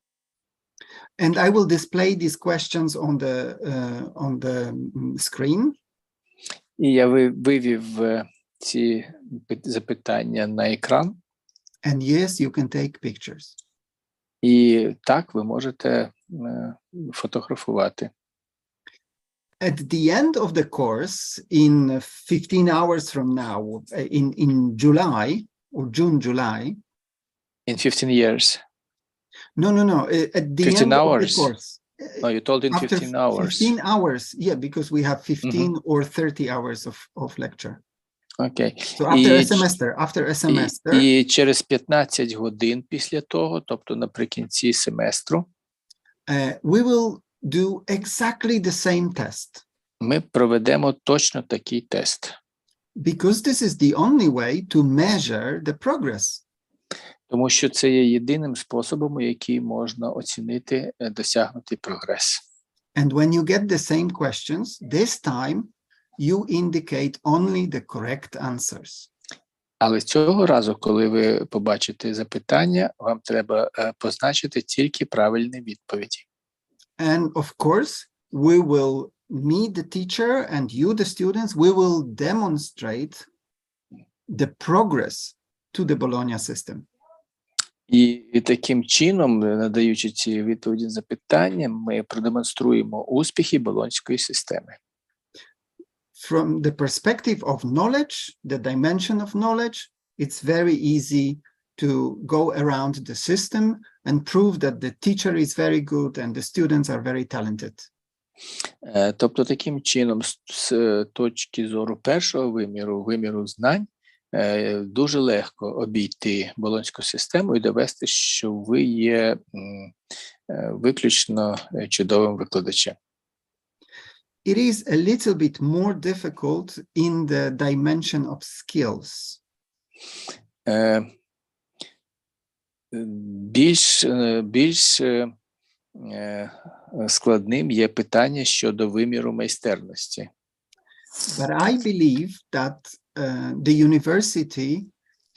Speaker 4: And I will display these questions on the screen.
Speaker 1: І я вивів ці запитання на екран.
Speaker 4: And yes, you can take pictures.
Speaker 1: І так, ви можете фотографувати.
Speaker 4: At the end of the course, in 15 hours from now, in July or July.
Speaker 1: In 15 years.
Speaker 4: No. At the
Speaker 1: 15
Speaker 4: end
Speaker 1: hours.
Speaker 4: of the course.
Speaker 1: No, you told in
Speaker 4: After
Speaker 1: 15 hours.
Speaker 4: 15 hours, yeah, because we have 15 or 30 hours of lecture.
Speaker 1: Окей.
Speaker 4: So after a semester.
Speaker 1: І через 15 годин після того, тобто наприкінці семестру,
Speaker 4: we will do exactly the same test.
Speaker 1: ми проведемо точно такий тест.
Speaker 4: Because this is the only way to measure the progress.
Speaker 1: Тому що це є єдиним способом, який можна оцінити досягнутий прогрес.
Speaker 4: And when you get the same questions, this time you indicate only the correct answers.
Speaker 1: Але цього разу, коли ви побачите запитання, вам треба позначити тільки правильні відповіді.
Speaker 4: And of course, we will meet the teacher and you, the students, we will demonstrate the progress to the Bologna system.
Speaker 1: І таким чином, надаючи ці відповіді на запитання, ми продемонструємо успіхи Болонської системи.
Speaker 4: From the perspective of knowledge, the dimension of knowledge, it's very easy to go around the system and prove that the teacher is very good and the students are very talented.
Speaker 1: Тобто, таким чином, з точки зору першого виміру знань, дуже легко обійти Болонську систему і довести, що ви є виключно чудовим викладачем.
Speaker 4: It is a little bit more difficult in the dimension of skills.
Speaker 1: Більш складним є питання щодо виміру майстерності.
Speaker 4: But I believe that the university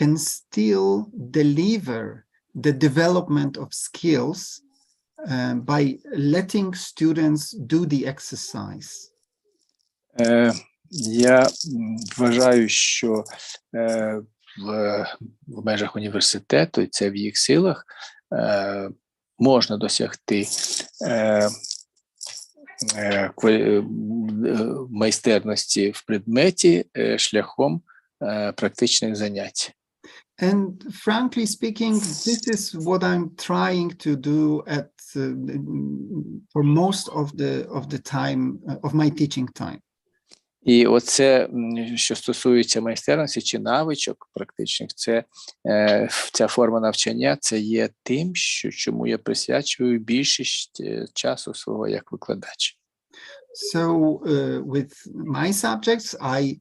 Speaker 4: can still deliver the development of skills by letting students do the exercise.
Speaker 1: Я вважаю, що в межах університету, і це в їх силах, можна досягти майстерності в предметі шляхом практичних занять.
Speaker 4: And frankly speaking, this is what I'm trying to do for most of the time of my teaching time.
Speaker 1: І оце, що стосується майстерності чи навичок практичних, це ця форма навчання, це є тим, чому я присвячую більшість часу свого як викладач.
Speaker 4: So with my subjects, I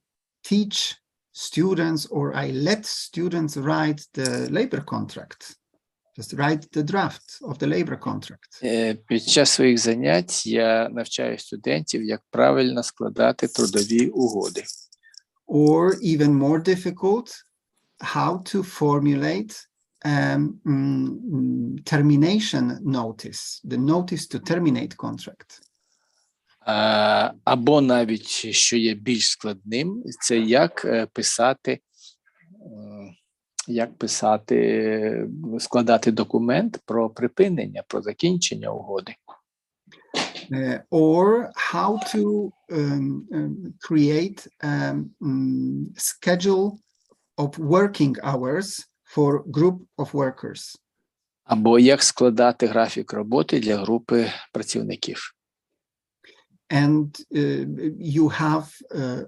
Speaker 4: teach students or I let students write the labor contract. Just write the draft of the labor contract.
Speaker 1: Під час своїх занять я навчаю студентів, як правильно складати трудові угоди.
Speaker 4: Or even more difficult, how to formulate termination notice, the notice to terminate contract.
Speaker 1: Або навіть, що є більш складним, це як складати документ про припинення, про закінчення угоди.
Speaker 4: Or how to create schedule of working hours for group of workers.
Speaker 1: Або як складати графік роботи для групи працівників.
Speaker 4: and you have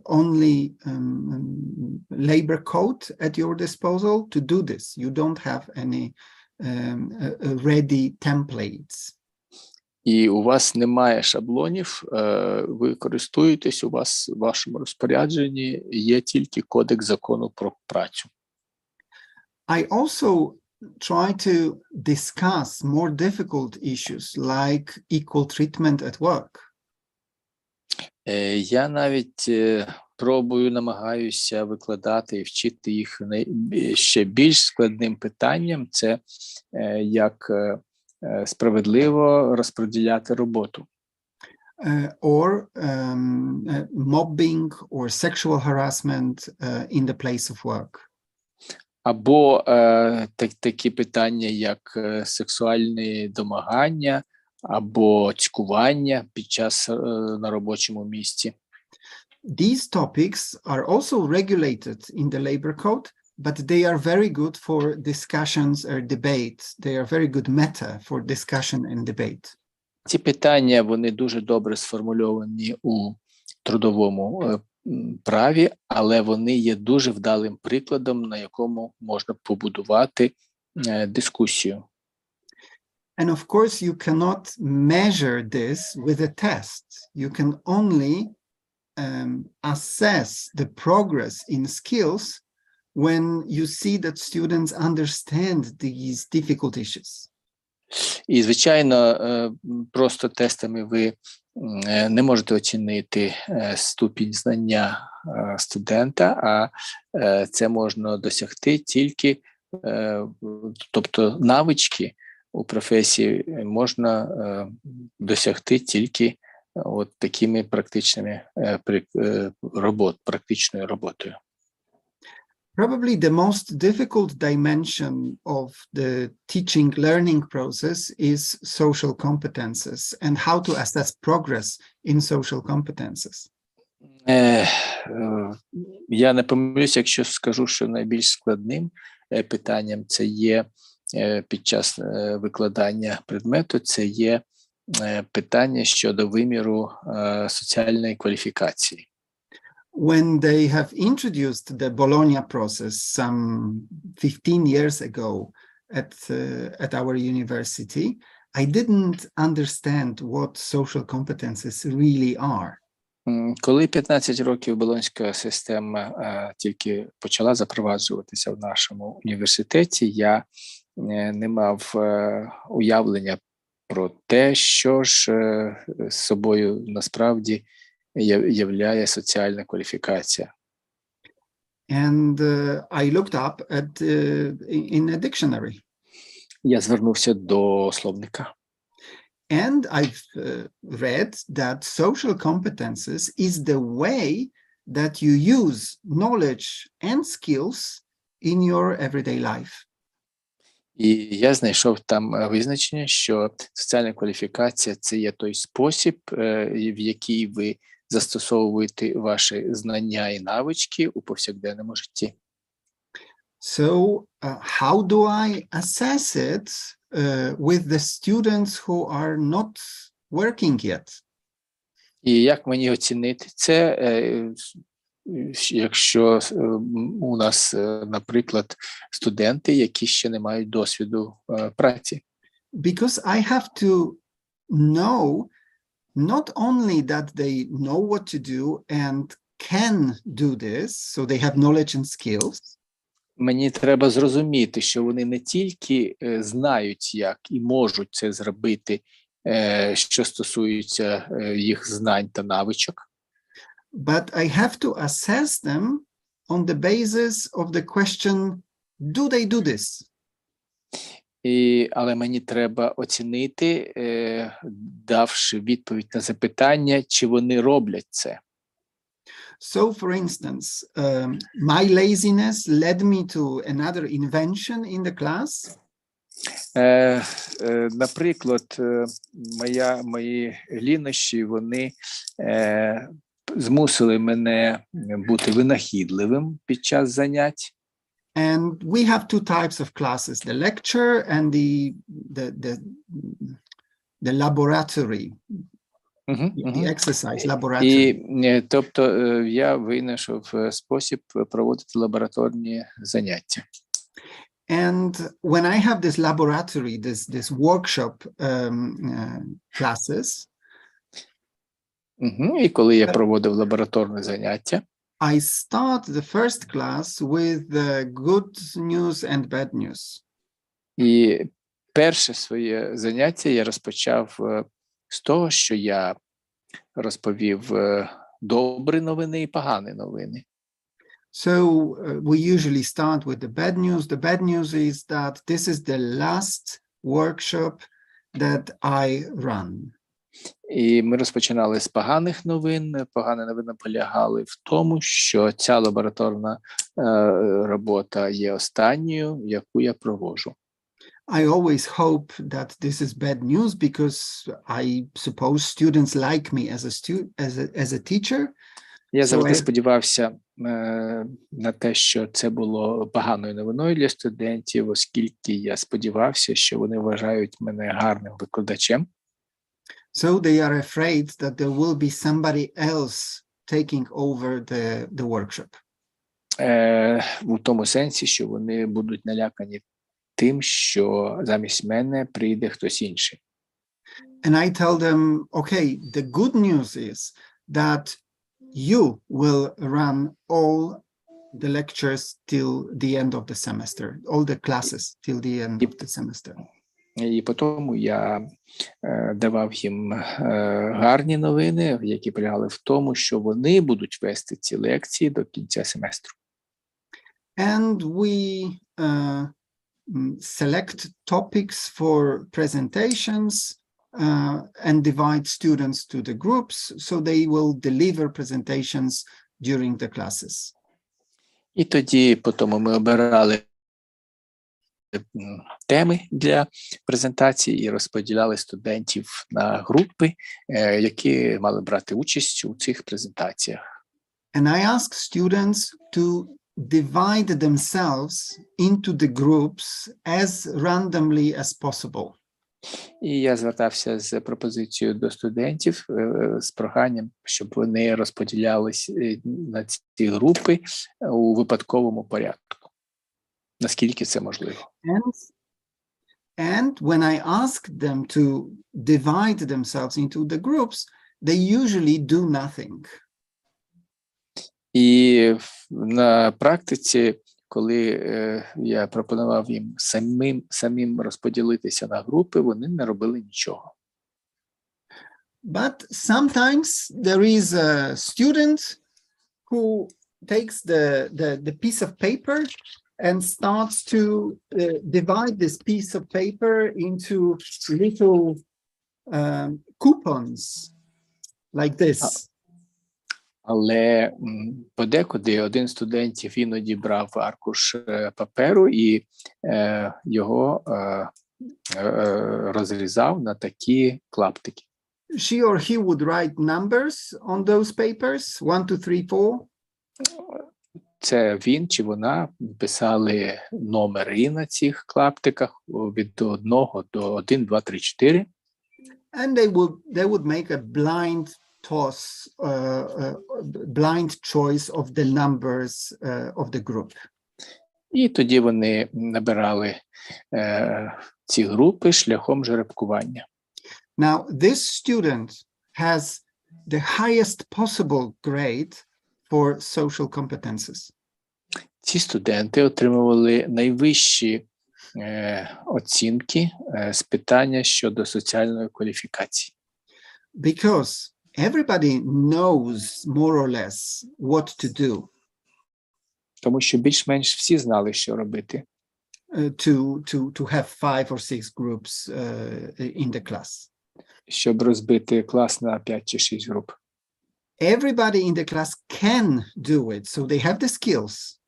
Speaker 4: only labor code at your disposal to do this. You don't have any ready templates.
Speaker 1: І у вас немає шаблонів, ви користуєтесь, у вас в вашому розпорядженні є тільки кодекс закону про працю.
Speaker 4: I also try to discuss more difficult issues like equal treatment at work.
Speaker 1: Я навіть намагаюся викладати і вчити їх ще більш складним питанням, це як справедливо розподіляти роботу.
Speaker 4: Or mobbing or sexual harassment in the place of work.
Speaker 1: Або такі питання, як сексуальні домагання, або цькування під час на робочому місці.
Speaker 4: These topics are also regulated in the labor code, but they are very good for discussions or debates. They are very good meta for discussion and debate.
Speaker 1: Ці питання, вони дуже добре сформульовані у трудовому праві, але вони є дуже вдалим прикладом, на якому можна побудувати дискусію.
Speaker 4: And of course, you cannot measure this with a test. You can only assess the progress in skills when you see that students understand these difficult issues.
Speaker 1: І, звичайно, просто тестами ви не можете оцінити ступінь знання студента, а це можна досягти тільки, тобто навички у професії можна досягти тільки от такими практичною роботою.
Speaker 4: Probably the most difficult dimension of the teaching learning process is social competences and how to assess progress in social competences.
Speaker 1: Я не помилюся, якщо скажу, що найбільш складним питанням це є під час викладання предмету, це є питання щодо виміру соціальної кваліфікації.
Speaker 4: When they have introduced the Bologna process some 15 years ago at our university, I didn't understand what social competences really are.
Speaker 1: Коли 15 років болонська система тільки почала запроваджуватися в нашому університеті, я не мав уявлення про те, що ж собою насправді являє соціальна кваліфікація.
Speaker 4: And I looked up in a dictionary.
Speaker 1: Я звернувся до словника.
Speaker 4: And I've read that social competences is the way that you use knowledge and skills in your everyday life.
Speaker 1: І я знайшов там визначення, що соціальна кваліфікація – це є той спосіб, в який ви застосовуєте ваші знання і навички у повсякденному житті.
Speaker 4: So how do I assess it with the students who are not working yet?
Speaker 1: І як мені оцінити це, якщо у нас, наприклад, студенти, які ще не мають досвіду праці?
Speaker 4: Because I have to know not only that they know what to do and can do this, so they have knowledge and skills.
Speaker 1: Мені треба зрозуміти, що вони не тільки знають, як і можуть це зробити, що стосується їх знань та навичок.
Speaker 4: But I have to assess them on the basis of the question, do they do this?
Speaker 1: Але мені треба оцінити, давши відповідь на запитання, чи вони роблять це.
Speaker 4: So, for instance, my laziness led me to another invention in the class.
Speaker 1: Наприклад, мої лінощі, вони змусили мене бути винахідливим під час занять.
Speaker 4: And we have two types of classes, the lecture and the laboratory. the exercise,
Speaker 1: І,
Speaker 4: laboratory.
Speaker 1: тобто, я винайшов спосіб проводити лабораторні заняття.
Speaker 4: And when I have this laboratory, this workshop classes,
Speaker 1: І коли я проводив лабораторне заняття,
Speaker 4: I start the first class with the good news and bad news.
Speaker 1: і перше своє заняття я розпочав з того, що я розповів добрі новини і погані новини.
Speaker 4: So we usually start with the bad news. The bad news is that this is the last workshop that I run.
Speaker 1: І ми розпочинали з поганих новин. Погані новини полягали в тому, що ця лабораторна робота є останньою, яку я проводжу.
Speaker 4: I always hope that this is bad news because I suppose students like me as a teacher.
Speaker 1: Я завжди
Speaker 4: I-
Speaker 1: сподівався на те, що це було поганою новиною для студентів, оскільки я сподівався, що вони вважають мене гарним викладачем.
Speaker 4: So they are afraid that there will be somebody else taking over the workshop.
Speaker 1: У тому сенсі, що вони будуть налякані тим, що замість мене прийде хтось інший.
Speaker 4: And I tell them, okay, the good news is that you will run all the lectures till the end of the semester, all the classes till the end of the semester.
Speaker 1: І по тому я давав їм гарні новини, які полягали в тому, що вони будуть вести ці лекції до кінця семестру.
Speaker 4: And we select topics for presentations and divide students to the groups so they will deliver presentations during the classes.
Speaker 1: І тоді потім ми обирали теми для презентації і розподіляли студентів на групи, які мали брати участь у цих презентаціях.
Speaker 4: And I ask students to divide themselves into the groups as randomly as possible.
Speaker 1: І я звертався з пропозицією до студентів з проханням, щоб вони розподілялись на ці групи у випадковому порядку, наскільки це можливо.
Speaker 4: And when I ask them to divide themselves into the groups, they usually do nothing.
Speaker 1: І на практиці, коли я пропонував їм самим розподілитися на групи, вони не робили нічого.
Speaker 4: But sometimes there is a student who takes the piece of paper and starts to divide this piece of paper into little coupons like this.
Speaker 1: Але подекуди один з студентів іноді брав аркуш паперу і його розрізав на такі клаптики.
Speaker 4: She or he would write numbers on those papers, 1, 2, 3, 4.
Speaker 1: Це він чи вона писали номери на цих клаптиках від 1 до 1, 2, 3, 4.
Speaker 4: And they would make a blind toss, blind choice of the numbers of the group.
Speaker 1: І тоді вони набирали ці групи шляхом жеребкування.
Speaker 4: Now, this student has the highest possible grade for social competences.
Speaker 1: Ці студенти отримували найвищі оцінки з питання щодо соціальної кваліфікації.
Speaker 4: Because everybody knows more or less what to do.
Speaker 1: Тому що більш-менш всі знали, що робити.
Speaker 4: To have 5 or 6 groups in the class.
Speaker 1: Щоб розбити клас на 5 чи 6 груп.
Speaker 4: Everybody in the class can do it, so they have the skills.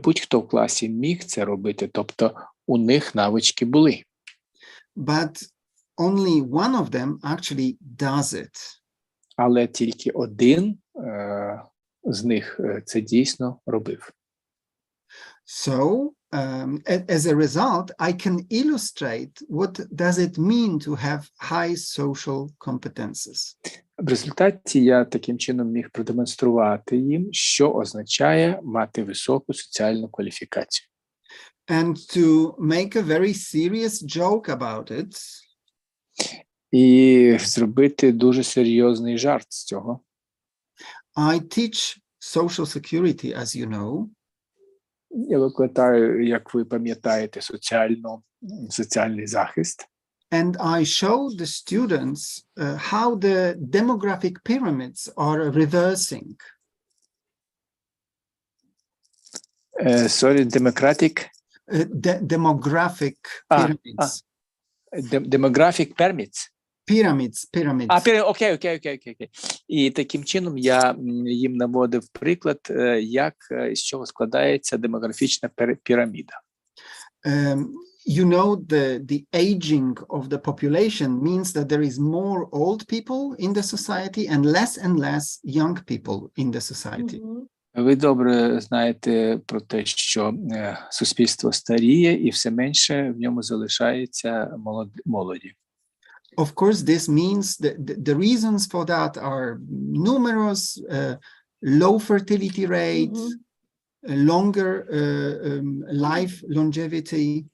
Speaker 1: Будь-хто в класі міг це робити, тобто у них навички були.
Speaker 4: But only one of them actually does it.
Speaker 1: Але тільки один з них це дійсно робив.
Speaker 4: So, as a result, I can illustrate what does it mean to have high social competences.
Speaker 1: В результаті я таким чином міг продемонструвати їм, що означає мати високу соціальну кваліфікацію.
Speaker 4: And to make a very serious joke about it,
Speaker 1: І зробити дуже серйозний жарт з цього.
Speaker 4: I teach social security, as you know,
Speaker 1: Я викладаю, як ви пам'ятаєте, соціальний захист.
Speaker 4: and I show the students how the demographic pyramids are reversing.
Speaker 1: Sorry, democratic
Speaker 4: Demographic
Speaker 1: Ah,
Speaker 4: pyramids.
Speaker 1: demographic permits.
Speaker 4: Pyramids.
Speaker 1: Окей. І таким чином я їм наводив приклад, з чого складається демографічна піраміда.
Speaker 4: You know, the aging of the population means that there is more old people in the society and less young people in the society.
Speaker 1: Ви добре знаєте про те, що суспільство старіє і все менше в ньому залишається молоді.
Speaker 4: Of course, this means the reasons for that are numerous, low fertility rate, longer life longevity.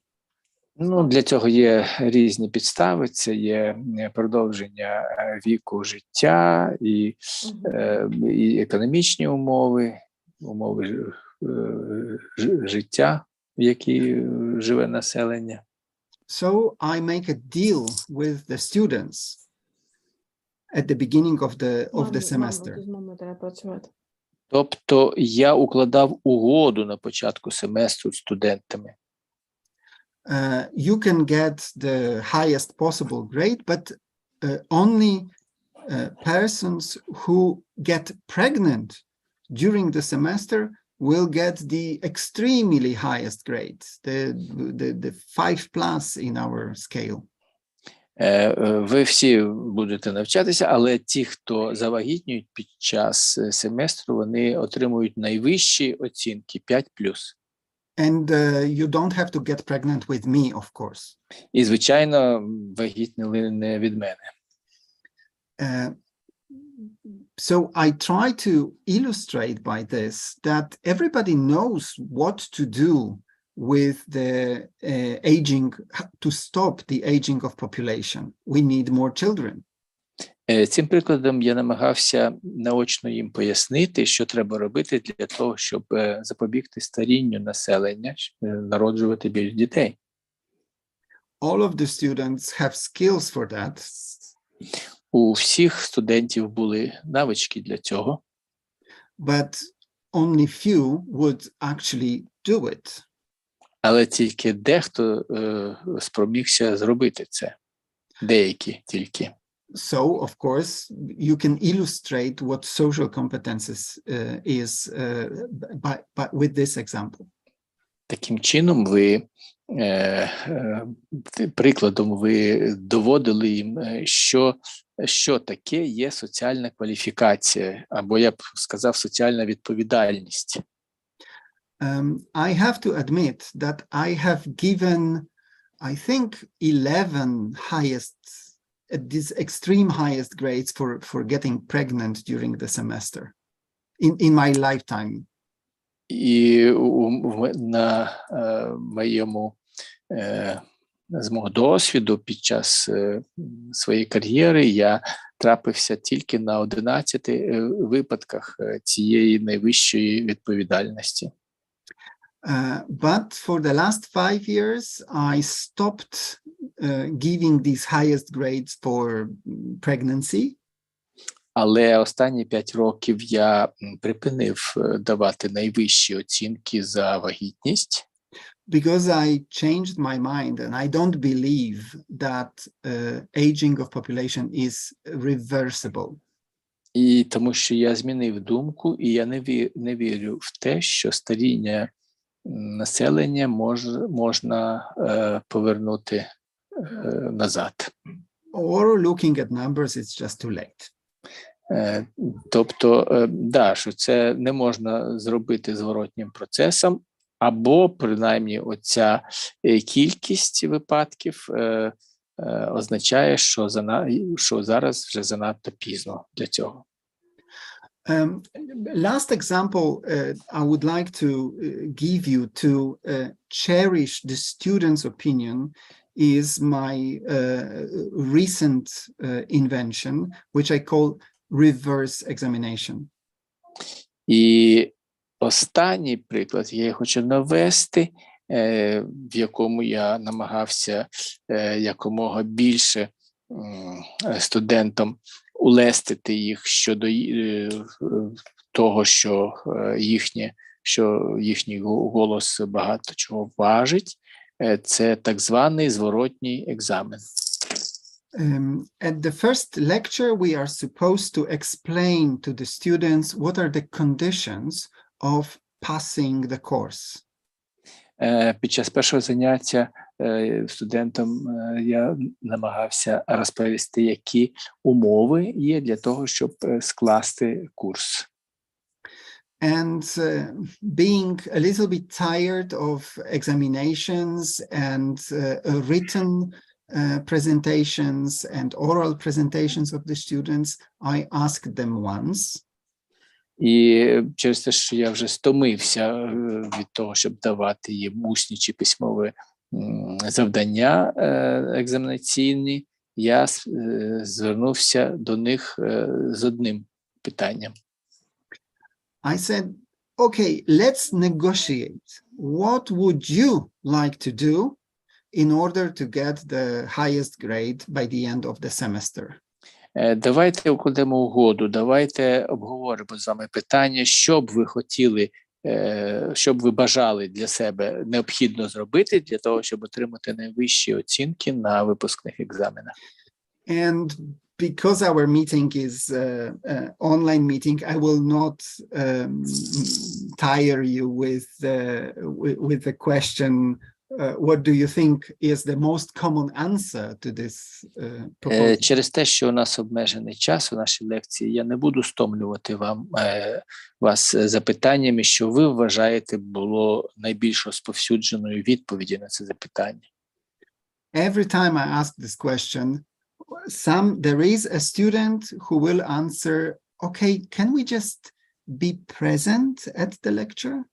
Speaker 1: Ну, для цього є різні підстави. Це є продовження віку життя і економічні умови життя, в якій живе населення.
Speaker 4: So I make a deal with the students at the beginning of the semester.
Speaker 1: Тобто я укладав угоду на початку семестру з студентами.
Speaker 4: You can get the highest possible grade, but only persons who get pregnant during the semester will get the extremely highest grade, the 5+ in our scale.
Speaker 1: Ви всі будете навчатися, але ті, хто завагітнюють під час семестру, вони отримують найвищі оцінки 5+.
Speaker 4: And you don't have to get pregnant with me, of course.
Speaker 1: І, звичайно, вагітніли не від мене.
Speaker 4: So I try to illustrate by this that everybody knows what to do with the aging, to stop the aging of population. We need more children.
Speaker 1: Цим прикладом я намагався наочно їм пояснити, що треба робити для того, щоб запобігти старінню населення, народжувати більше дітей.
Speaker 4: All of the students have skills for that.
Speaker 1: У всіх студентів були навички для цього.
Speaker 4: But only few would actually do it.
Speaker 1: Але тільки дехто спромігся зробити це. Деякі тільки.
Speaker 4: So, of course, you can illustrate what social competences is with this example.
Speaker 1: Таким чином, прикладом ви доводили їм, що таке є соціальна кваліфікація, або я б сказав, соціальна відповідальність.
Speaker 4: I have to admit that I have given, I think, 11 these extreme highest grades for getting pregnant during the semester in my lifetime.
Speaker 1: І з мого досвіду під час своєї кар'єри я трапився тільки на 11 випадках цієї найвищої відповідальності.
Speaker 4: But for the last 5 years, I stopped giving these highest grades for pregnancy.
Speaker 1: Але останні 5 років я припинив давати найвищі оцінки за вагітність.
Speaker 4: Because I changed my mind and I don't believe that aging of population is reversible.
Speaker 1: І тому що я змінив думку, і я не вірю в те, що старіння населення можна повернути назад.
Speaker 4: Or looking at numbers, it's just too late.
Speaker 1: Тобто, що це не можна зробити зворотнім процесом, або, принаймні, оця кількість випадків означає, що зараз вже занадто пізно для цього.
Speaker 4: Last example I would like to give you to cherish the student's opinion is my recent invention, which I call reverse examination.
Speaker 1: І останній приклад я хочу навести, в якому я намагався якомога більше студентам улестити їх щодо того, що їхній голос багато чого важить. Це так званий зворотній екзамен.
Speaker 4: At the first lecture, we are supposed to explain to the students what are the conditions of passing the course.
Speaker 1: Під час першого заняття студентам я намагався розповісти, які умови є для того, щоб скласти курс.
Speaker 4: And being a little bit tired of examinations and written presentations and oral presentations of the students, I asked them once.
Speaker 1: І через те, що я вже стомився від того, щоб давати їм усні чи письмові завдання екзаменаційні, я звернувся до них з одним питанням.
Speaker 4: I said, okay, let's negotiate. What would you like to do in order to get the highest grade by the end of the semester?
Speaker 1: Давайте укладемо угоду, давайте обговоримо з вами питання, що б ви хотіли, що б ви бажали для себе необхідно зробити для того, щоб отримати найвищі оцінки на випускних екзаменах.
Speaker 4: And because our meeting is online meeting, I will not tire you with the question, what do you think is the most common answer to this proposal?
Speaker 1: Через те, що у нас обмежений час у нашій лекції, я не буду стомлювати вас запитаннями, що ви вважаєте було найбільш розповсюдженою відповіді на це запитання.
Speaker 4: Every time I ask this question, there is a student who will answer, okay, can we just be present at the lecture?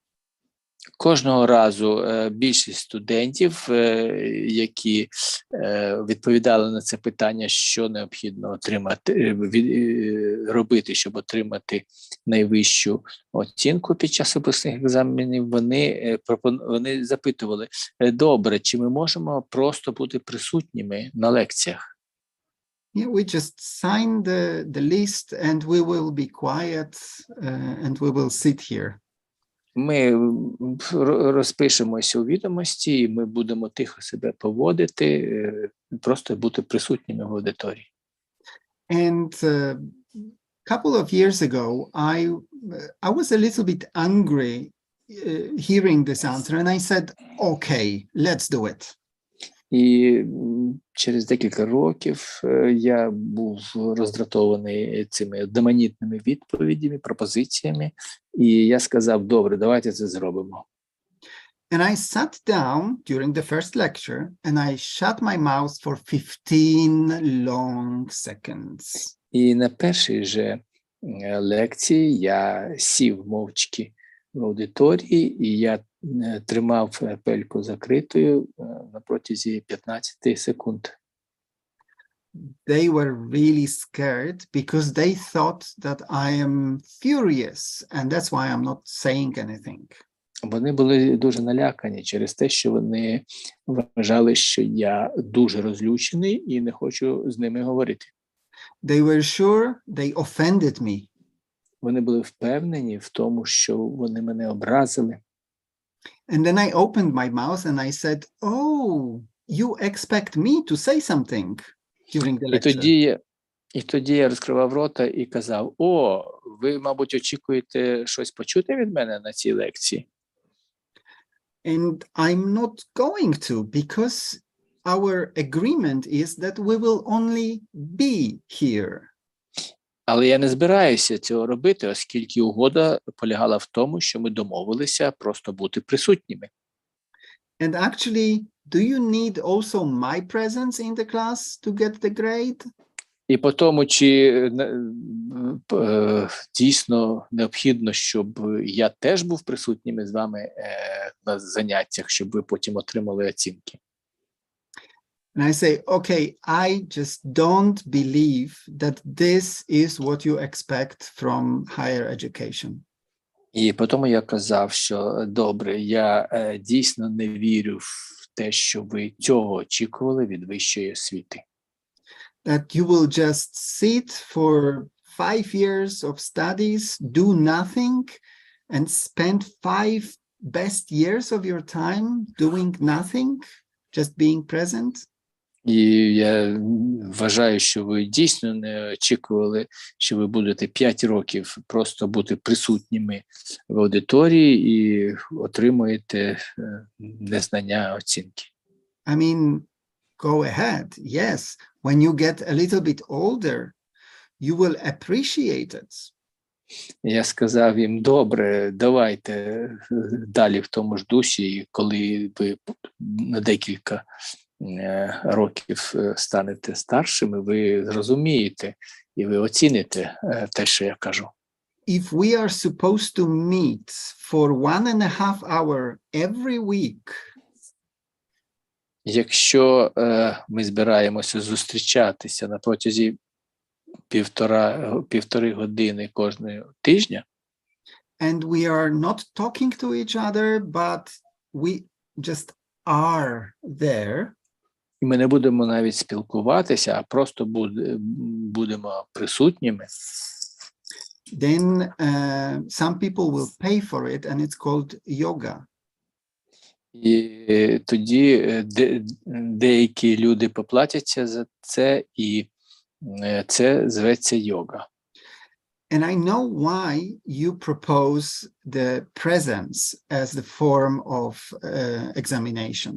Speaker 1: Кожного разу більшість студентів, які відповідали на це питання, що необхідно робити, щоб отримати найвищу оцінку під час випускних екзаменів, вони запитували, добре, чи ми можемо просто бути присутніми на лекціях?
Speaker 4: Yeah, we just sign the list and we will be quiet and we will sit here.
Speaker 1: Ми розпишемося у відомості, і ми будемо тихо себе поводити, просто бути присутніми в аудиторії.
Speaker 4: And a couple of years ago, I was a little bit angry hearing this answer, and I said, okay, let's do it.
Speaker 1: І через декілька років я був роздратований цими одноманітними відповідями, пропозиціями, і я сказав, добре, давайте це зробимо.
Speaker 4: And I sat down during the first lecture, and I shut my mouth for 15 long seconds.
Speaker 1: І на першій же лекції я сів мовчки в аудиторії, і я тримав пельку закритою на протязі 15 секунд.
Speaker 4: They were really scared because they thought that I am furious, and that's why I'm not saying anything.
Speaker 1: Вони були дуже налякані через те, що вони вважали, що я дуже розлючений і не хочу з ними говорити.
Speaker 4: They were sure they offended me.
Speaker 1: Вони були впевнені в тому, що вони мене образили.
Speaker 4: And then I opened my mouth and I said, oh, you expect me to say something during the lecture.
Speaker 1: І тоді я розкривав рота і казав, ви, мабуть, очікуєте щось почути від мене на цій лекції?
Speaker 4: And I'm not going to, because our agreement is that we will only be here.
Speaker 1: Але я не збираюся цього робити, оскільки угода полягала в тому, що ми домовилися просто бути присутніми.
Speaker 4: And actually, do you need also my presence in the class to get the grade?
Speaker 1: І по тому, чи дійсно необхідно, щоб я теж був присутнім з вами на заняттях, щоб ви потім отримали оцінки.
Speaker 4: And I say, okay, I just don't believe that this is what you expect from higher education.
Speaker 1: І по тому я казав, що добре, я дійсно не вірю в те, що ви цього очікували від вищої освіти.
Speaker 4: That you will just sit for 5 years of studies, do nothing, and spend 5 best years of your time doing nothing, just being present.
Speaker 1: І я вважаю, що ви дійсно не очікували, що ви будете 5 років просто бути присутніми в аудиторії і отримуєте незнання оцінки.
Speaker 4: I mean, go ahead. Yes, when you get a little bit older, you will appreciate it.
Speaker 1: Я сказав їм, добре, давайте далі в тому ж дусі, і коли ви на декілька років станете старшими, ви зрозумієте і ви оціните те, що я кажу.
Speaker 4: If we are supposed to meet for 1.5 hours every week,
Speaker 1: Якщо ми збираємося зустрічатися на протязі півтори години кожного тижня,
Speaker 4: and we are not talking to each other, but we just are there,
Speaker 1: і ми не будемо навіть спілкуватися, а просто будемо присутніми,
Speaker 4: then some people will pay for it, and it's called yoga.
Speaker 1: і тоді деякі люди поплатяться за це, і це зветься йога.
Speaker 4: And I know why you propose the presence as the form of examination.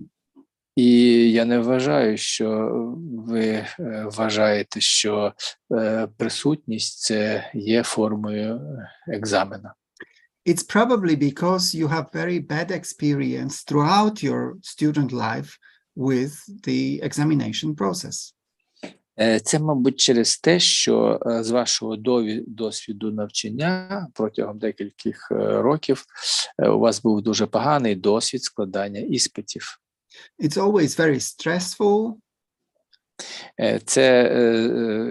Speaker 1: І я не вважаю, що ви вважаєте, що присутність – це є формою екзамена.
Speaker 4: It's probably because you have very bad experience throughout your student life with the examination process.
Speaker 1: Це, мабуть, через те, що з вашого досвіду навчання протягом декількох років у вас був дуже поганий досвід складання іспитів.
Speaker 4: It's always very stressful.
Speaker 1: Це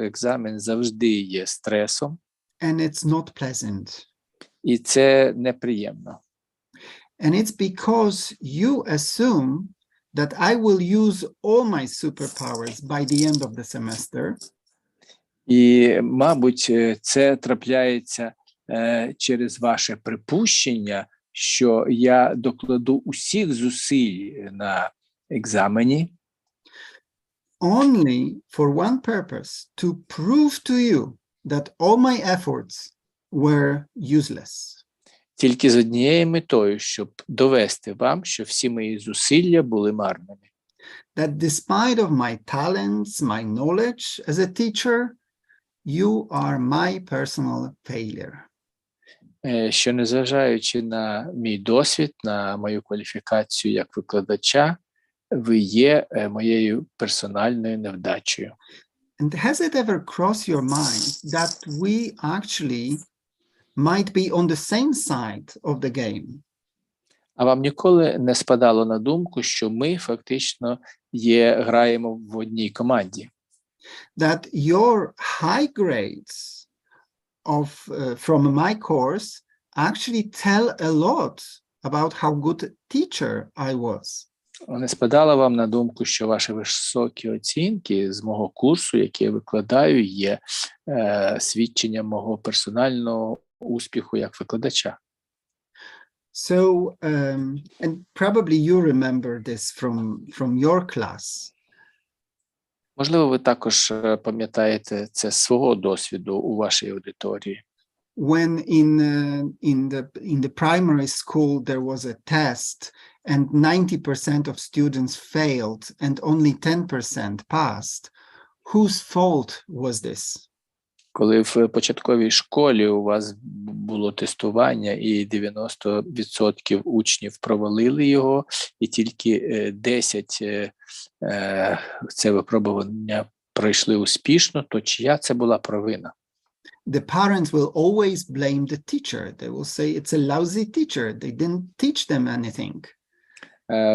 Speaker 1: екзамен завжди є стресом,
Speaker 4: And it's not pleasant.
Speaker 1: і це неприємно.
Speaker 4: And it's because you assume that I will use all my superpowers by the end of the semester.
Speaker 1: І, мабуть, це трапляється через ваше припущення, що я докладу усіх зусиль на екзамені
Speaker 4: Only for one purpose, to prove to you that all my efforts were useless.
Speaker 1: тільки з однією метою, щоб довести вам, що всі мої зусилля були марними.
Speaker 4: That despite of my talents, my knowledge as a teacher, you are my personal failure.
Speaker 1: Що незважаючи на мій досвід, на мою кваліфікацію як викладача, ви є моєю персональною невдачею.
Speaker 4: And has it ever crossed your mind that we actually might be on the same side of the game?
Speaker 1: А вам ніколи не спадало на думку, що ми фактично граємо в одній команді?
Speaker 4: That your high grades from my course actually tell a lot about how good a teacher I was.
Speaker 1: Не спадало вам на думку, що ваші високі оцінки з мого курсу, який я викладаю, є свідченням мого персонального успіху як викладача?
Speaker 4: So, and probably you remember this from your class.
Speaker 1: Можливо, ви також пам'ятаєте це з свого досвіду у вашій аудиторії.
Speaker 4: When in the primary school there was a test and 90% of students failed and only 10% passed, whose fault was this?
Speaker 1: Коли в початковій школі у вас було тестування і 90% учнів провалили його, і тільки 10 це випробування пройшли успішно, то чия це була провина?
Speaker 4: The parents will always blame the teacher. They will say it's a lousy teacher. They didn't teach them anything.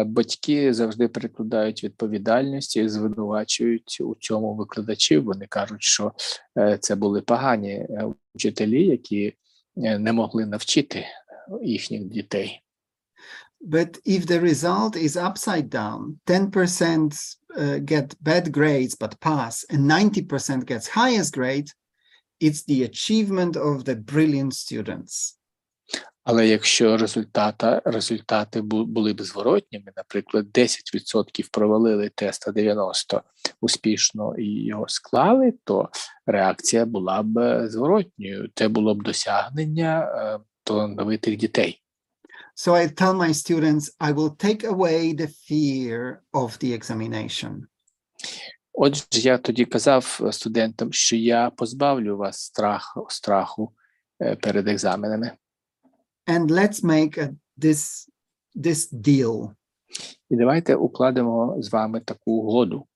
Speaker 1: Батьки завжди перекладають відповідальність і звинувачують у цьому викладачів. Вони кажуть, що це були погані вчителі, які не могли навчити їхніх дітей.
Speaker 4: But if the result is upside down, 10% get bad grades but pass, and 90% gets highest grade, it's the achievement of the brilliant students.
Speaker 1: Але якщо результати були б зворотніми, наприклад, 10% провалили тест, а 90% успішно і його склали, то реакція була б зворотньою. Це було б досягнення талановитих дітей.
Speaker 4: So I tell my students, I will take away the fear of the examination.
Speaker 1: Отже, я тоді казав студентам, що я позбавлю вас страху перед екзаменами.
Speaker 4: And let's make this deal.
Speaker 1: І давайте укладемо з вами таку угоду.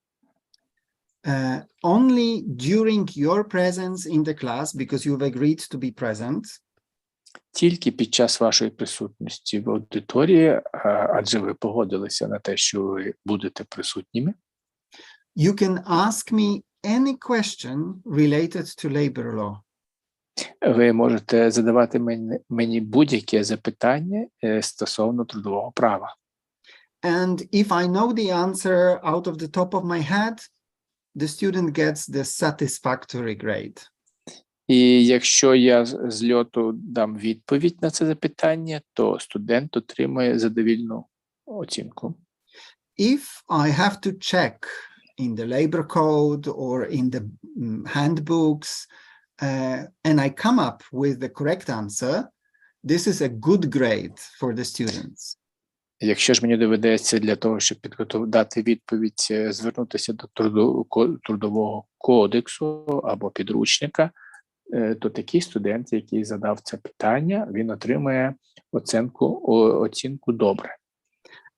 Speaker 4: Only during your presence in the class, because you've agreed to be present,
Speaker 1: Тільки під час вашої присутності в аудиторії, адже ви погодилися на те, що ви будете присутніми,
Speaker 4: you can ask me any question related to labor law.
Speaker 1: ви можете задавати мені будь-яке запитання стосовно трудового права.
Speaker 4: And if I know the answer out of the top of my head, the student gets the satisfactory grade.
Speaker 1: І якщо я з льоту дам відповідь на це запитання, то студент отримає задовільну оцінку.
Speaker 4: If I have to check in the labor code or in the handbooks, and I come up with the correct answer, this is a good grade for the students.
Speaker 1: Якщо ж мені доведеться для того, щоб дати відповідь, звернутися до трудового кодексу або підручника, то такий студент, який задав це питання, він отримає оцінку добре.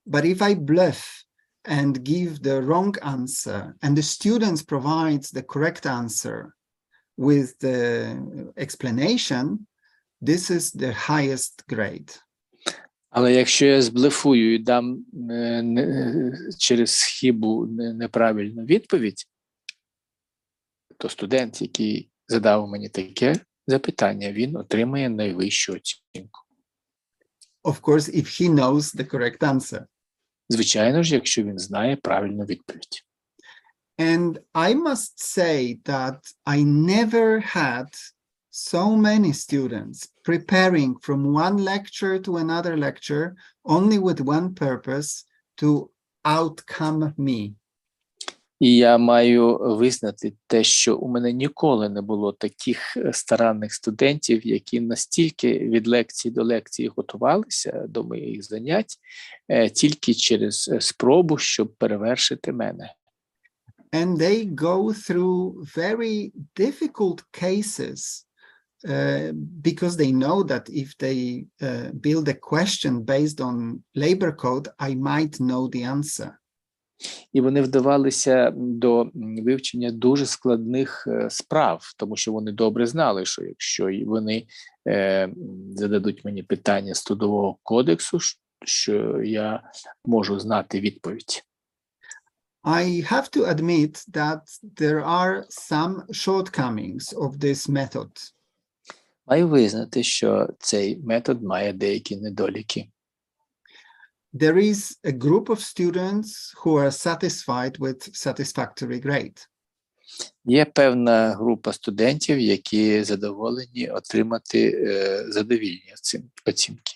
Speaker 4: But if I bluff and give the wrong answer, and the students provides the correct answer with the explanation, this is the highest grade.
Speaker 1: Але якщо я зблефую і дам через хибу неправильну відповідь, то студент, який задав мені таке запитання, він отримає найвищу оцінку.
Speaker 4: Of course, if he knows the correct answer.
Speaker 1: Звичайно ж, якщо він знає правильну відповідь.
Speaker 4: And I must say that I never had so many students preparing from one lecture to another lecture only with one purpose, to outcome me.
Speaker 1: І я маю визнати те, що у мене ніколи не було таких старанних студентів, які настільки від лекції до лекції готувалися до моїх занять, тільки через спробу, щоб перевершити мене.
Speaker 4: And they go through very difficult cases because they know that if they build a question based on labor code, I might know the answer.
Speaker 1: І вони вдавалися до вивчення дуже складних справ, тому що вони добре знали, що якщо вони зададуть мені питання з трудового кодексу, що я можу знати відповідь.
Speaker 4: I have to admit that there are some shortcomings of this method.
Speaker 1: Маю визнати, що цей метод має деякі недоліки.
Speaker 4: There is a group of students who are satisfied with satisfactory grade.
Speaker 1: Є певна група студентів, які задоволені отримати задовільні оцінки.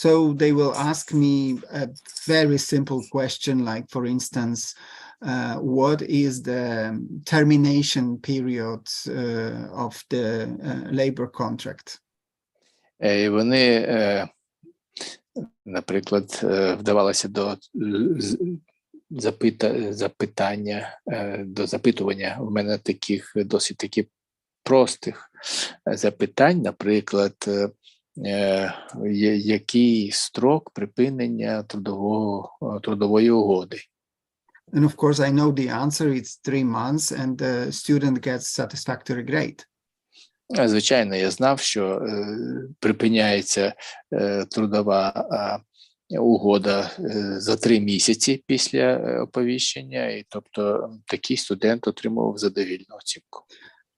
Speaker 4: So they will ask me a very simple question, like, for instance, what is the termination period of the labor contract?
Speaker 1: Вони, наприклад, вдавалися до запитування. В мене таких досить таки простих запитань, наприклад, який строк припинення трудової угоди.
Speaker 4: And of course, I know the answer. It's 3 months, and the student gets satisfactory grade.
Speaker 1: Звичайно, я знав, що припиняється трудова угода за 3 місяці після оповіщення, і тобто такий студент отримував задовільну оцінку.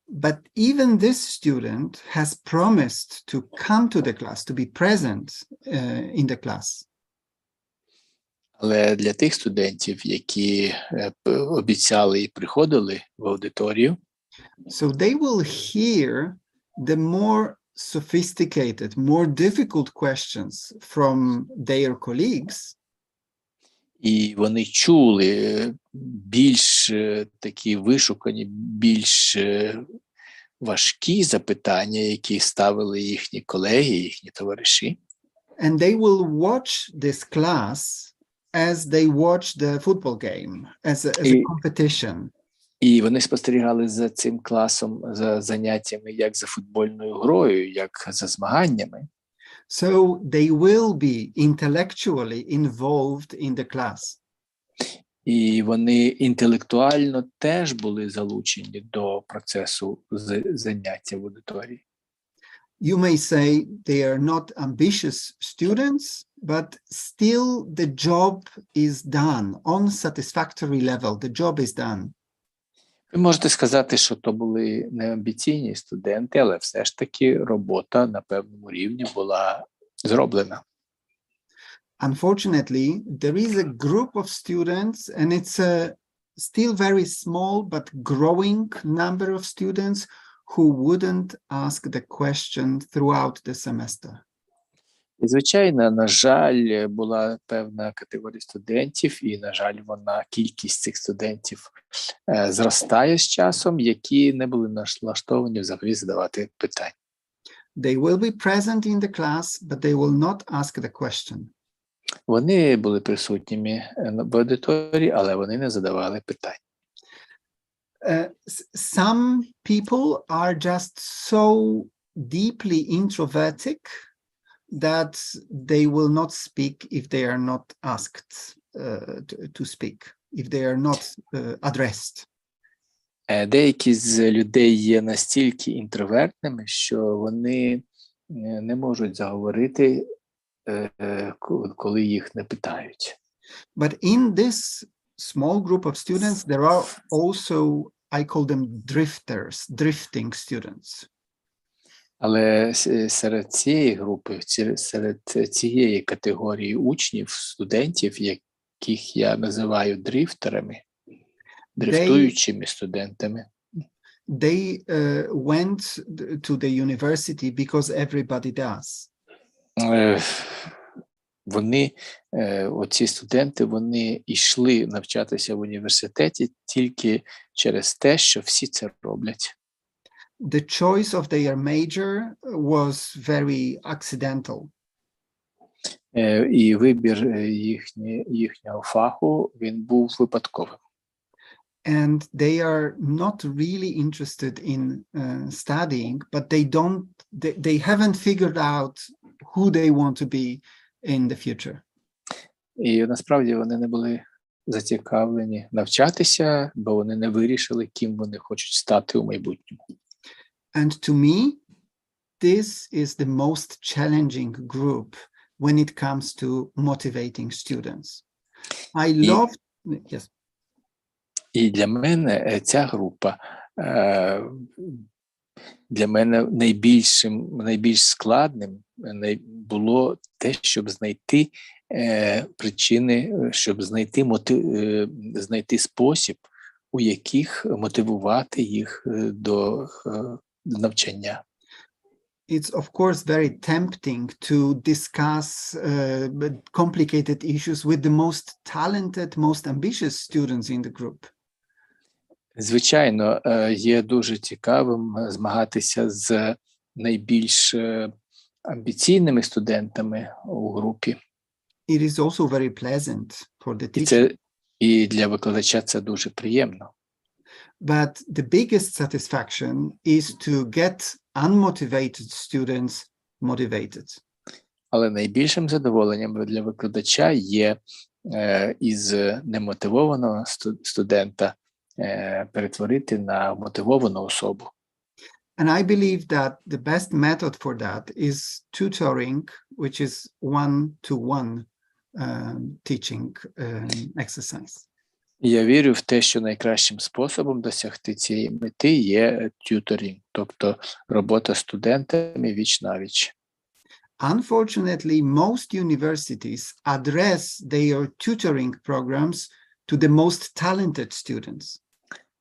Speaker 4: But even this student has promised to come to the class, to be present in the class.
Speaker 1: Але для тих студентів, які обіцяли і приходили в аудиторію,
Speaker 4: So they will hear the more sophisticated, more difficult questions from their colleagues.
Speaker 1: і вони чули більш такі вишукані, більш важкі запитання, які ставили їхні колеги, їхні товариші.
Speaker 4: And they will watch this class as they watch the football game, as a competition.
Speaker 1: І вони спостерігали за цим класом, за заняттями, як за футбольною грою, як за змаганнями.
Speaker 4: So they will be intellectually involved in the class.
Speaker 1: І вони інтелектуально теж були залучені до процесу заняття в аудиторії.
Speaker 4: You may say they are not ambitious students, but still the job is done on satisfactory level. The job is done.
Speaker 1: Ви можете сказати, що то були неамбіційні студенти, але все ж таки робота на певному рівні була зроблена.
Speaker 4: Unfortunately, there is a group of students, and it's a still very small but growing number of students who wouldn't ask the question throughout the semester.
Speaker 1: І, звичайно, на жаль, була певна категорія студентів, і, на жаль, кількість цих студентів зростає з часом, які не були налаштовані взагалі задавати питань.
Speaker 4: They will be present in the class, but they will not ask the question.
Speaker 1: Вони були присутніми в аудиторії, але вони не задавали питань.
Speaker 4: Some people are just so deeply introvertic that they will not speak if they are not asked to speak, if they are not addressed.
Speaker 1: Деякі з людей є настільки інтровертними, що вони не можуть заговорити, коли їх не питають.
Speaker 4: But in this small group of students, there are also, I call them drifters, drifting students.
Speaker 1: Але серед цієї групи, серед цієї категорії учнів, студентів, яких я називаю дрифтерами, дрифтуючими студентами,
Speaker 4: they went to the university because everybody does.
Speaker 1: Оці студенти, вони йшли навчатися в університеті тільки через те, що всі це роблять.
Speaker 4: The choice of their major was very accidental.
Speaker 1: І вибір їхнього фаху, він був випадковим.
Speaker 4: And they are not really interested in studying, but they haven't figured out who they want to be in the future.
Speaker 1: І насправді вони не були зацікавлені навчатися, бо вони не вирішили, ким вони хочуть стати у майбутньому.
Speaker 4: And to me, this is the most challenging group when it comes to motivating students. I love, yes.
Speaker 1: І для мене ця група, для мене найбільш складним було те, щоб знайти причини, щоб знайти спосіб, у яких мотивувати їх до навчання.
Speaker 4: It's of course very tempting to discuss complicated issues with the most talented, most ambitious students in the group.
Speaker 1: Звичайно, є дуже цікавим змагатися з найбільш амбіційними студентами у групі.
Speaker 4: It is also very pleasant for the teacher.
Speaker 1: І для викладача це дуже приємно.
Speaker 4: but the biggest satisfaction is to get unmotivated students motivated.
Speaker 1: Але найбільшим задоволенням для викладача є із немотивованого студента перетворити на мотивовану особу.
Speaker 4: And I believe that the best method for that is tutoring, which is one-to-one teaching exercise.
Speaker 1: Я вірю в те, що найкращим способом досягти цієї мети є тюторінг, тобто робота з студентами віч-навіч.
Speaker 4: Unfortunately, most universities address their tutoring programs to the most talented students.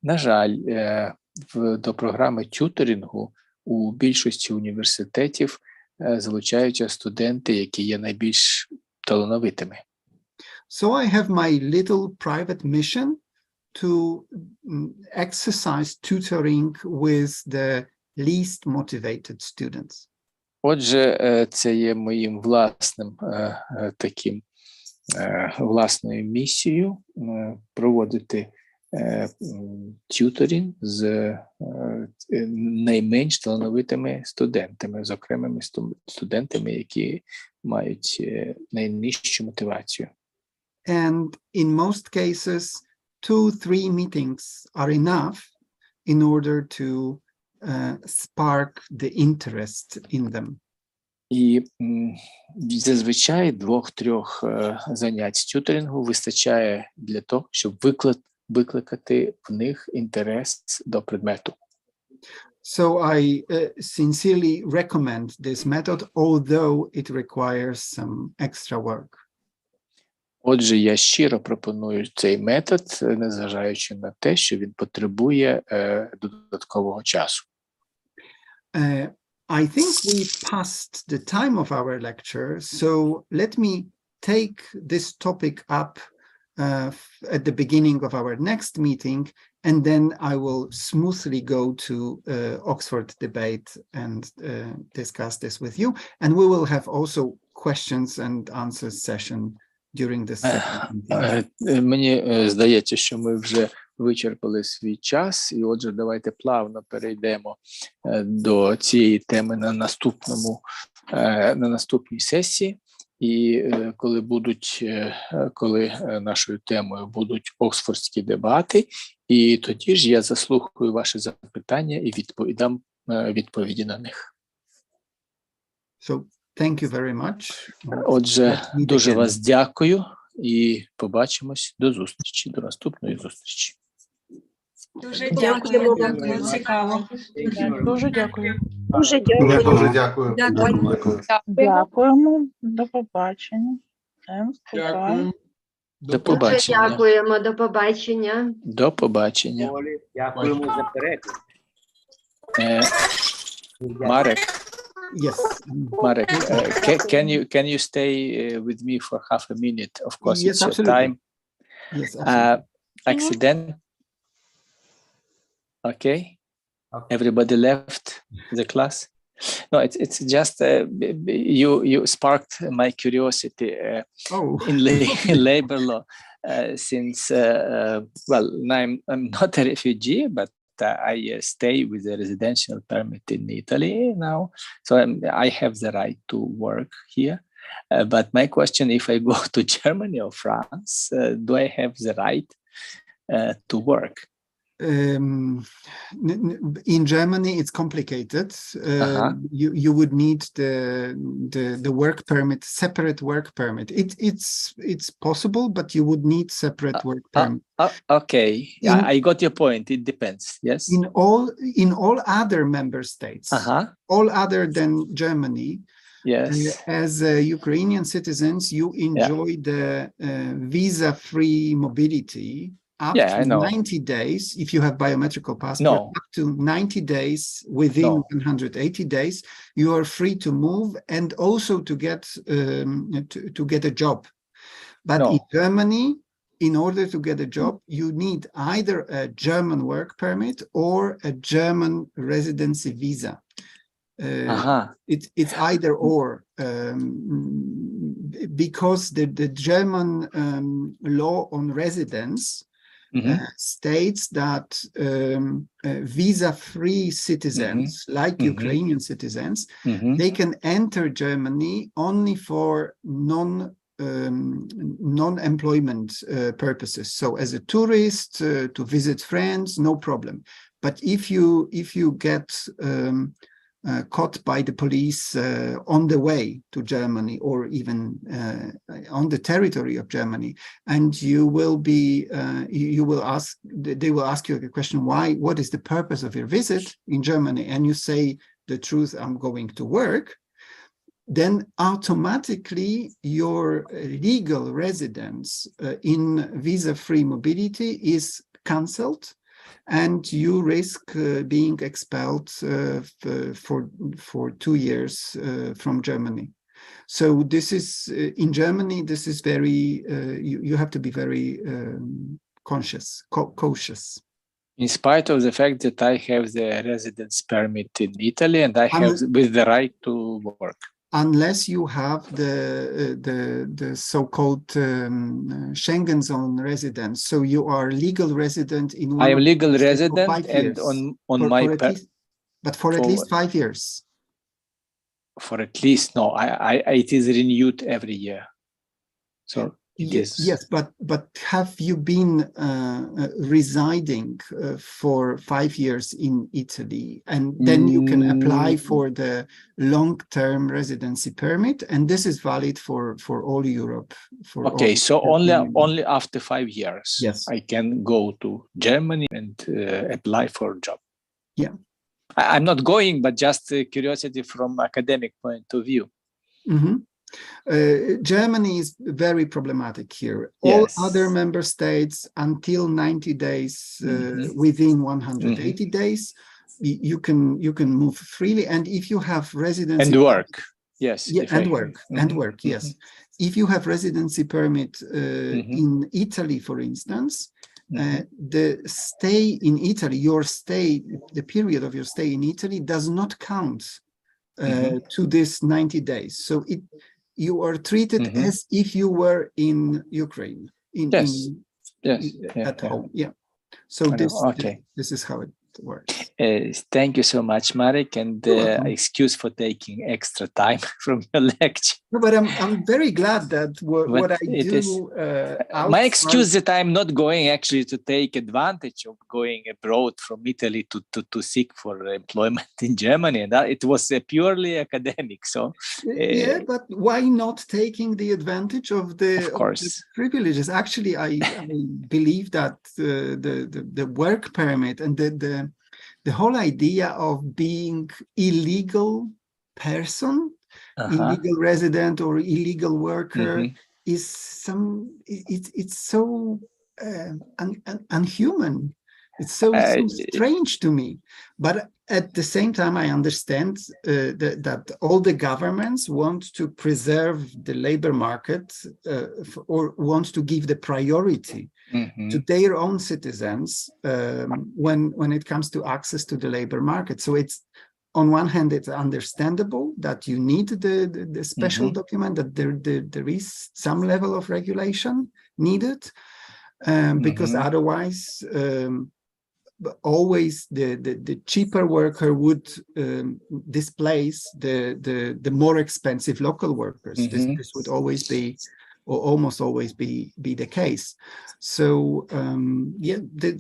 Speaker 1: На жаль, до програми тюторінгу у більшості університетів залучаються студенти, які є найбільш талановитими.
Speaker 4: So I have my little private mission to exercise tutoring with the least motivated students.
Speaker 1: Отже, це є моїм власним власною місією проводити тюторінг з найменш талановитими студентами, з окремими студентами, які мають найнижчу мотивацію.
Speaker 4: And in most cases, 2-3 meetings are enough in order to spark the interest in them.
Speaker 1: І зазвичай 2-3 занять з тюторингу вистачає для того, щоб викликати в них інтерес до предмету.
Speaker 4: So I sincerely recommend this method, although it requires some extra work.
Speaker 1: Отже, я щиро пропоную цей метод, незважаючи на те, що він потребує додаткового часу.
Speaker 4: I think we passed the time of our lecture, so let me take this topic up at the beginning of our next meeting, and then I will smoothly go to Oxford debate and discuss this with you. And we will have also questions and answers session during this second meeting.
Speaker 1: Мені здається, що ми вже вичерпали свій час, і отже, давайте плавно перейдемо до цієї теми на наступній сесії. І коли нашою темою будуть оксфордські дебати, і тоді ж я заслухаю ваші запитання і дам відповіді на них.
Speaker 4: So, thank you very much.
Speaker 1: Отже, дуже вас дякую і побачимось до зустрічі, до наступної зустрічі.
Speaker 3: Дуже
Speaker 7: Дякуємо вам.
Speaker 3: Було цікаво.
Speaker 9: Дуже дякую.
Speaker 10: Дуже дякую.
Speaker 6: Дуже дякую.
Speaker 9: Дякуємо. До побачення.
Speaker 6: Дякую.
Speaker 1: До побачення.
Speaker 10: Дякуємо, до побачення.
Speaker 1: До побачення.
Speaker 8: Дякуємо за переклад.
Speaker 1: Марек,
Speaker 4: Yes.
Speaker 1: Marek, can you stay with me for half a minute? Of course,
Speaker 4: Yes,
Speaker 1: it's your
Speaker 4: absolutely.
Speaker 1: time.
Speaker 4: Yes, absolutely.
Speaker 1: Accident. Okay. Everybody left the class. No, it's just you sparked my curiosity in labor law since well, I'm not a refugee, but I stay with a residential permit in Italy now, so I have the right to work here. But my question, if I go to Germany or France, do I have the right to work?
Speaker 4: In Germany, it's complicated. You would need the work permit, separate work permit. It's possible, but you would need separate work permit.
Speaker 1: Okay, I got your point. It depends. Yes.
Speaker 4: In all other member states, all other than Germany.
Speaker 1: Yes.
Speaker 4: As Ukrainian citizens, you enjoy the visa-free mobility. Up to 90 days, if you have biometrical passport, up to 90 days, within 180 days, you are free to move and also to get a job. But in Germany, in order to get a job, you need either a German work permit or a German residency visa. It's either or, because the German law on residence states that visa-free citizens, like Ukrainian citizens, they can enter Germany only for non-employment purposes. So as a tourist, to visit friends, no problem. But if you get caught by the police on the way to Germany, or even on the territory of Germany, and you will be, they will ask you a question, what is the purpose of your visit in Germany? And you say the truth, I'm going to work. Then automatically your legal residence in visa-free mobility is cancelled, and you risk being expelled for 2 years from Germany. So this is in Germany. This is very you have to be very cautious.
Speaker 1: In spite of the fact that I have the residence permit in Italy and I have with the right to work.
Speaker 4: Unless you have the so-called Schengen zone residence, so you are legal resident in.
Speaker 1: I am legal resident, and on my
Speaker 4: for at least 5 years.
Speaker 1: For at least it is renewed every year. So
Speaker 4: yes, but have you been residing for 5 years in Italy, and then you can apply for the long-term residency permit, and this is valid for all Europe.
Speaker 1: So only after 5 years,
Speaker 4: yes,
Speaker 1: I can go to Germany and apply for a job.
Speaker 4: Yeah,
Speaker 1: I'm not going, but just curiosity from academic point of view.
Speaker 4: Germany is very problematic here. All other member states, until 90 days, within 180 days, you can move freely. And if you have residency
Speaker 1: and work, yes,
Speaker 4: yes. If you have residency permit in Italy, for instance, the stay in Italy, the period of your stay in Italy does not count to this 90 days. So you are treated as if you were in Ukraine, at home. Yeah. So this is how it works.
Speaker 1: Thank you so much, Marek, and excuse for taking extra time from your lecture.
Speaker 4: No, but I'm very glad that what I do.
Speaker 1: My excuse that I'm not going actually to take advantage of going abroad from Italy to seek for employment in Germany, and it was purely academic. So
Speaker 4: but why not taking the advantage of the privileges? Actually, I believe that the work permit and the whole idea of being illegal person, illegal resident or illegal worker is it's so unhuman. It's so strange to me. But at the same time, I understand that all the governments want to preserve the labor market or want to give the priority to their own citizens when it comes to access to the labor market. So it's, on one hand, it's understandable that you need the special document, that there is some level of regulation needed, because otherwise always the cheaper worker would displace the more expensive local workers. This would always be, or almost always be the case. So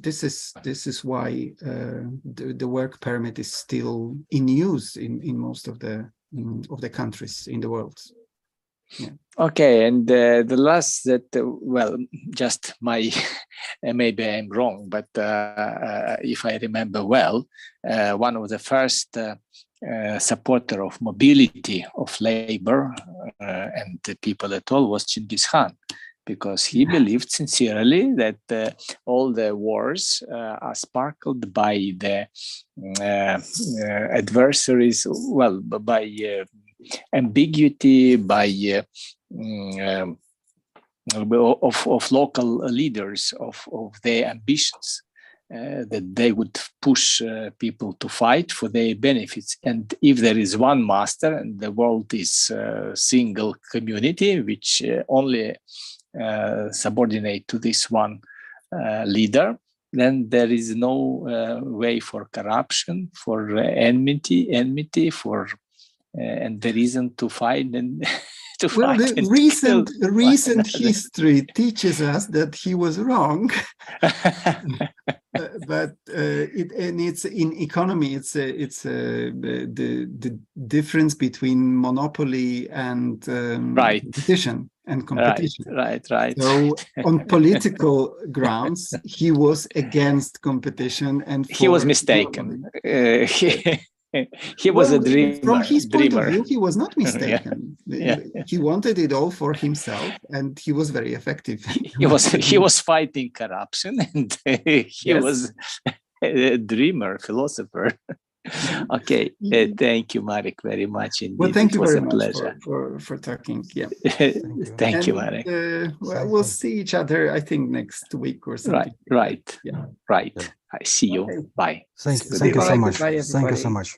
Speaker 4: this is why the work permit is still in use in most of the countries in the world. Yeah.
Speaker 1: Okay, and the last that, just my, maybe I'm wrong, but if I remember well, one of the first supporter of mobility of labor and the people at all was Genghis Khan, because he believed sincerely that all the wars are sparkled by the adversaries, by ambiguity, by of local leaders, of their ambitions, that they would push people to fight for their benefits. And if there is one master and the world is a single community which only subordinate to this one leader, then there is no way for corruption, for enmity, for and the reason to fight and to
Speaker 4: Well,
Speaker 1: fight.
Speaker 4: the
Speaker 1: and
Speaker 4: recent
Speaker 1: kill one
Speaker 4: recent
Speaker 1: another.
Speaker 4: history teaches us that he was wrong. But it's in economy. It's the difference between monopoly and
Speaker 1: Right.
Speaker 4: competition and competition.
Speaker 1: Right.
Speaker 4: So on political grounds, he was against competition and
Speaker 1: He was
Speaker 4: for
Speaker 1: mistaken.
Speaker 4: monopoly.
Speaker 1: He was a
Speaker 4: Well,
Speaker 1: dreamer.
Speaker 4: from his point of
Speaker 1: dreamer.
Speaker 4: view, he was not
Speaker 1: Yeah.
Speaker 4: mistaken.
Speaker 1: Yeah.
Speaker 4: He wanted it all for himself, and he was very effective.
Speaker 1: He was fighting corruption, and he
Speaker 4: Yes.
Speaker 1: was a dreamer, philosopher. Okay, thank you, Marek, very much indeed.
Speaker 4: Well, thank
Speaker 1: it
Speaker 4: you
Speaker 1: was
Speaker 4: very
Speaker 1: a
Speaker 4: much
Speaker 1: pleasure.
Speaker 4: for talking. Yeah,
Speaker 1: Thank you,
Speaker 4: And,
Speaker 1: Marek.
Speaker 4: well, we'll see each other, I think, next week or something.
Speaker 1: Right.
Speaker 4: Yeah.
Speaker 1: Right.
Speaker 2: Yeah.
Speaker 1: I see you.
Speaker 4: Okay.
Speaker 1: Bye.
Speaker 2: Thank you so
Speaker 4: Goodbye,
Speaker 2: much.
Speaker 4: goodbye,
Speaker 2: Thank you so
Speaker 4: everybody.
Speaker 2: much.